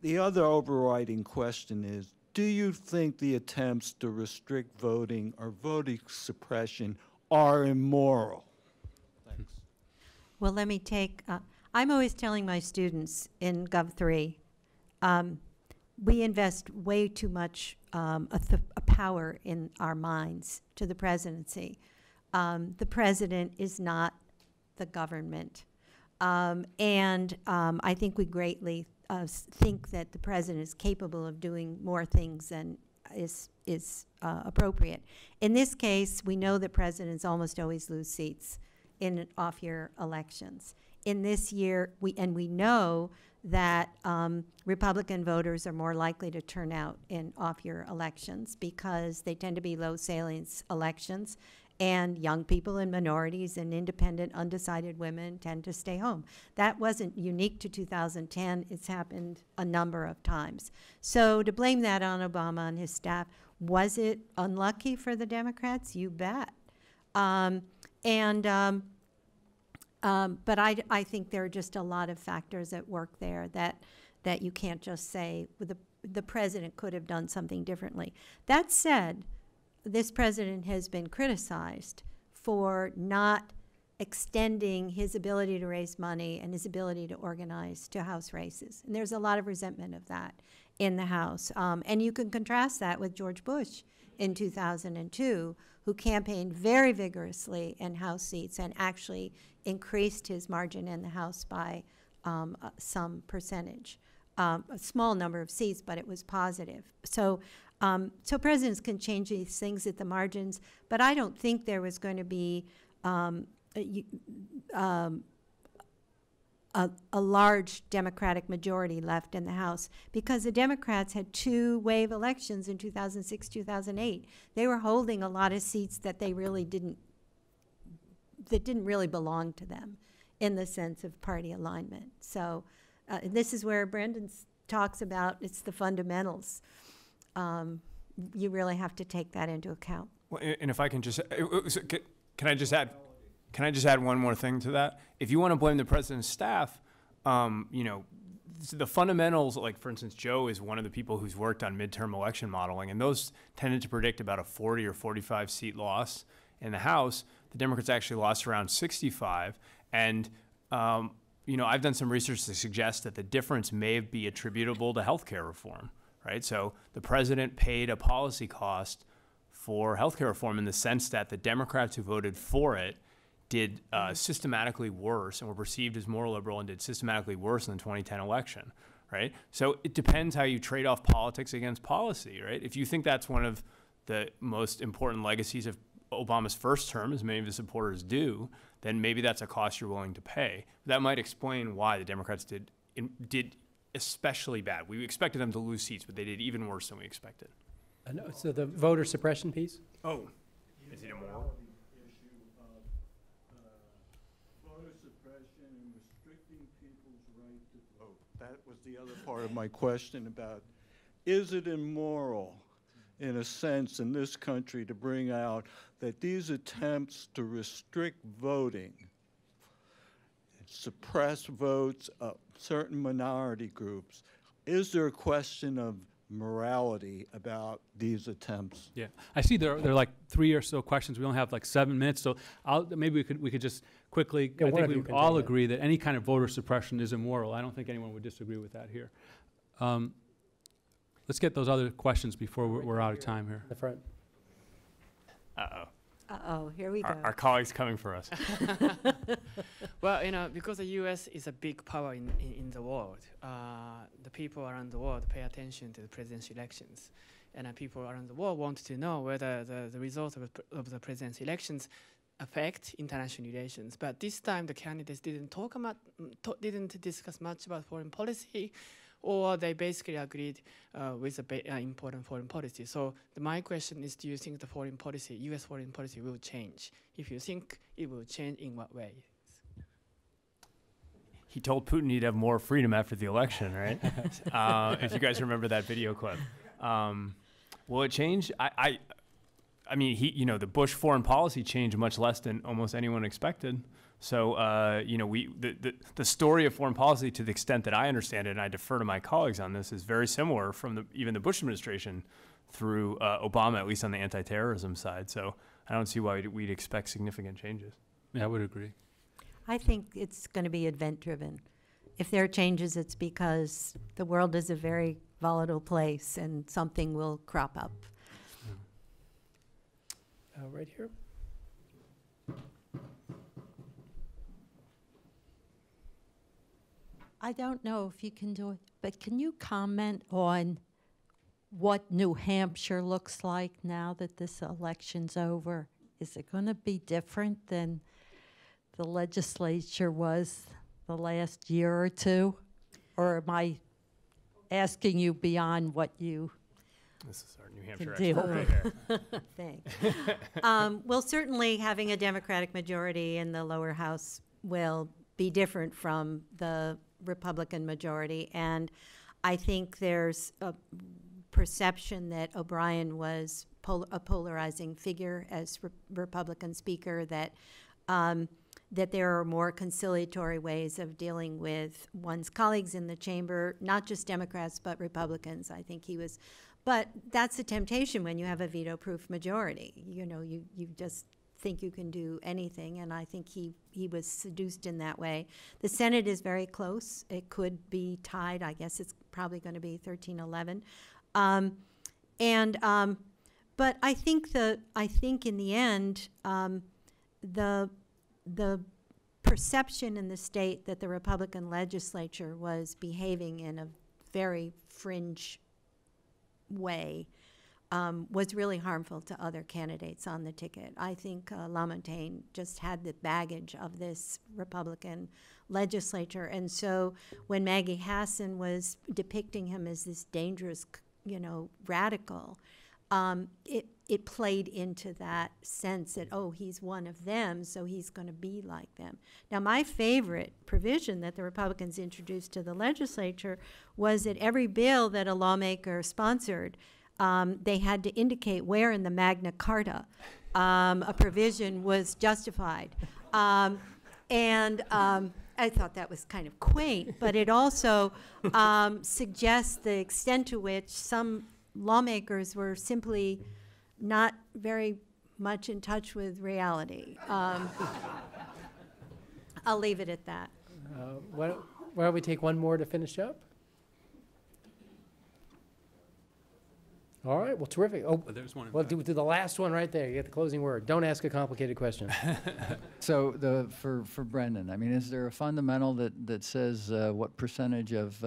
the other overriding question is, do you think the attempts to restrict voting or voting suppression are immoral? Thanks. Well, let me take, I'm always telling my students in Gov3, we invest way too much a power in our minds to the presidency. The president is not the government. And I think we greatly think that the president is capable of doing more things than is appropriate. In this case, we know that presidents almost always lose seats in off-year elections. In this year, we know that Republican voters are more likely to turn out in off-year elections because they tend to be low salience elections, and young people and minorities and independent, undecided women tend to stay home. That wasn't unique to 2010. It's happened a number of times. So to blame that on Obama and his staff, was it unlucky for the Democrats? You bet. But I think there are just a lot of factors at work there that you can't just say the president could have done something differently. That said, this president has been criticized for not extending his ability to raise money and his ability to organize to House races. And there's a lot of resentment of that in the House. And you can contrast that with George Bush in 2002, who campaigned very vigorously in House seats and actually increased his margin in the House by some percentage. A small number of seats, but it was positive. So presidents can change these things at the margins, but I don't think there was going to be a large Democratic majority left in the House because the Democrats had two wave elections in 2006, 2008. They were holding a lot of seats that they really didn't really belong to them in the sense of party alignment. So this is where Brendan talks about it's the fundamentals. You really have to take that into account. Well, and if I can just, can I just add one more thing to that? If you want to blame the president's staff, you know, the fundamentals, like for instance, Joe is one of the people who's worked on midterm election modeling, and those tended to predict about a 40 or 45 seat loss in the House. The Democrats actually lost around 65, and you know, I've done some research to suggest that the difference may be attributable to healthcare reform, right? So the president paid a policy cost for healthcare reform in the sense that the Democrats who voted for it did systematically worse and were perceived as more liberal and did systematically worse in the 2010 election, right? So it depends how you trade off politics against policy, right? If you think that's one of the most important legacies of Obama's first term, as many of his supporters do, then maybe that's a cost you're willing to pay. That might explain why the Democrats did especially bad. We expected them to lose seats, but they did even worse than we expected. So the voter suppression piece? Oh, is it immoral? Voter suppression and restricting people's right to vote. That was the other part of my question about, is it immoral, in a sense, in this country to bring out that these attempts to restrict voting, suppress votes of certain minority groups, is there a question of morality about these attempts? Yeah, I see there are like 3 or so questions. We only have like 7 minutes, so maybe we could just quickly. Yeah, I think we all agree that any kind of voter suppression is immoral. I don't think anyone would disagree with that here. Let's get those other questions before we're out of time here. The front. Uh-oh. Uh-oh, here we go. Our colleague's coming for us. Well, you know, because the U.S. is a big power in the world, the people around the world pay attention to the presidential elections. And people around the world want to know whether the results of the presidential elections affect international relations. But this time, the candidates didn't didn't discuss much about foreign policy, or they basically agreed with the important foreign policy. So my question is, do you think the foreign policy, U.S. foreign policy, will change? If you think it will change, in what way? He told Putin he'd have more freedom after the election, right? If you guys remember that video clip. Will it change? I mean, you know, the Bush foreign policy changed much less than almost anyone expected. So, you know, the story of foreign policy, to the extent that I understand it, and I defer to my colleagues on this, is very similar from even the Bush administration through Obama, at least on the anti-terrorism side. So I don't see why we'd expect significant changes. Yeah, I would agree. I think it's going to be event-driven. If there are changes, it's because the world is a very volatile place and something will crop up. Right here. I don't know if you can do it, but can you comment on what New Hampshire looks like now that this election's over? Is it going to be different than the legislature was the last year or two? Or am I asking you beyond what you This is our New Hampshire can deal expert right with? here. Thanks. Well, certainly having a Democratic majority in the lower house will be different from the Republican majority, and I think there's a perception that O'Brien was a polarizing figure as Republican Speaker, that that there are more conciliatory ways of dealing with one's colleagues in the chamber, not just Democrats, but Republicans. I think he was, but that's a temptation when you have a veto-proof majority. You know, you just think you can do anything, and I think he was seduced in that way. The Senate is very close. It could be tied. I guess it's probably going to be 13-11. But I think in the end, the perception in the state that the Republican legislature was behaving in a very fringe way was really harmful to other candidates on the ticket. I think LaMontagne just had the baggage of this Republican legislature, and so when Maggie Hassan was depicting him as this dangerous, you know, radical, it played into that sense that, oh, he's one of them, so he's going to be like them. Now, my favorite provision that the Republicans introduced to the legislature was that every bill that a lawmaker sponsored, they had to indicate where in the Magna Carta a provision was justified. I thought that was kind of quaint, but it also suggests the extent to which some lawmakers were simply not very much in touch with reality. I'll leave it at that. Why don't we take one more to finish up? All right, well, terrific. Oh, there's one. Well, do the last one right there. You get the closing word. Don't ask a complicated question. So for Brendan, I mean, is there a fundamental that says what percentage of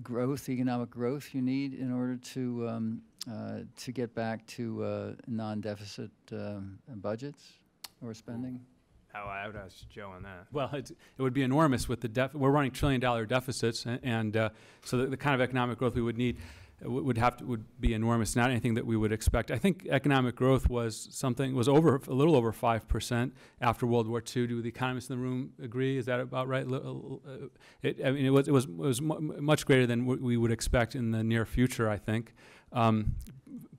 growth, economic growth, you need in order to get back to non-deficit budgets or spending? I would ask Joe on that. Well, it would be enormous with the we're running $1 trillion deficits, and so the kind of economic growth we would need would be enormous. Not anything that we would expect. I think economic growth was a little over 5% after World War II. Do the economists in the room agree? Is that about right? It was much greater than what we would expect in the near future, I think.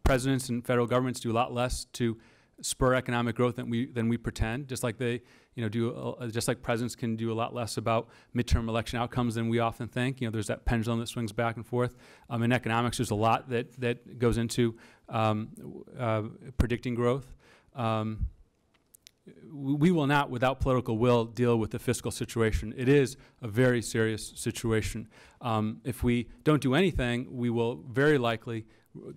Presidents and federal governments do a lot less to spur economic growth than we pretend. Just like they, just like presidents can do a lot less about midterm election outcomes than we often think. There's that pendulum that swings back and forth. In economics, there's a lot that goes into predicting growth. We will not, without political will, deal with the fiscal situation. It is a very serious situation. If we don't do anything, we will very likely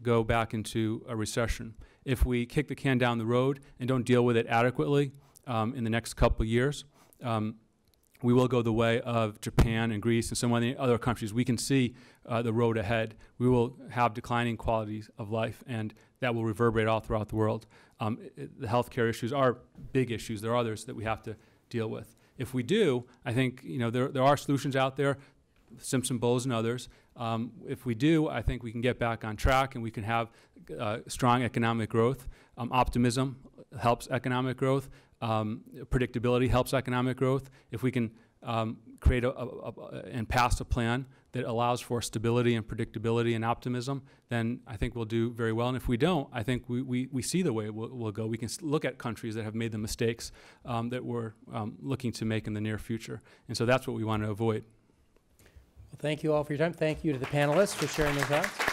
go back into a recession. If we kick the can down the road and don't deal with it adequately in the next couple of years, we will go the way of Japan and Greece and some of the other countries. We can see the road ahead. We will have declining qualities of life, and that will reverberate all throughout the world. The healthcare issues are big issues. There are others that we have to deal with. If we do, I think there are solutions out there, Simpson Bowles and others. If we do, I think we can get back on track and we can have strong economic growth. Optimism helps economic growth. Predictability helps economic growth. If we can create and pass a plan that allows for stability and predictability and optimism, then I think we'll do very well. And if we don't, I think we see the way we'll go. We can look at countries that have made the mistakes that we're looking to make in the near future. And so that's what we want to avoid. Well, thank you all for your time. Thank you to the panelists for sharing their thoughts.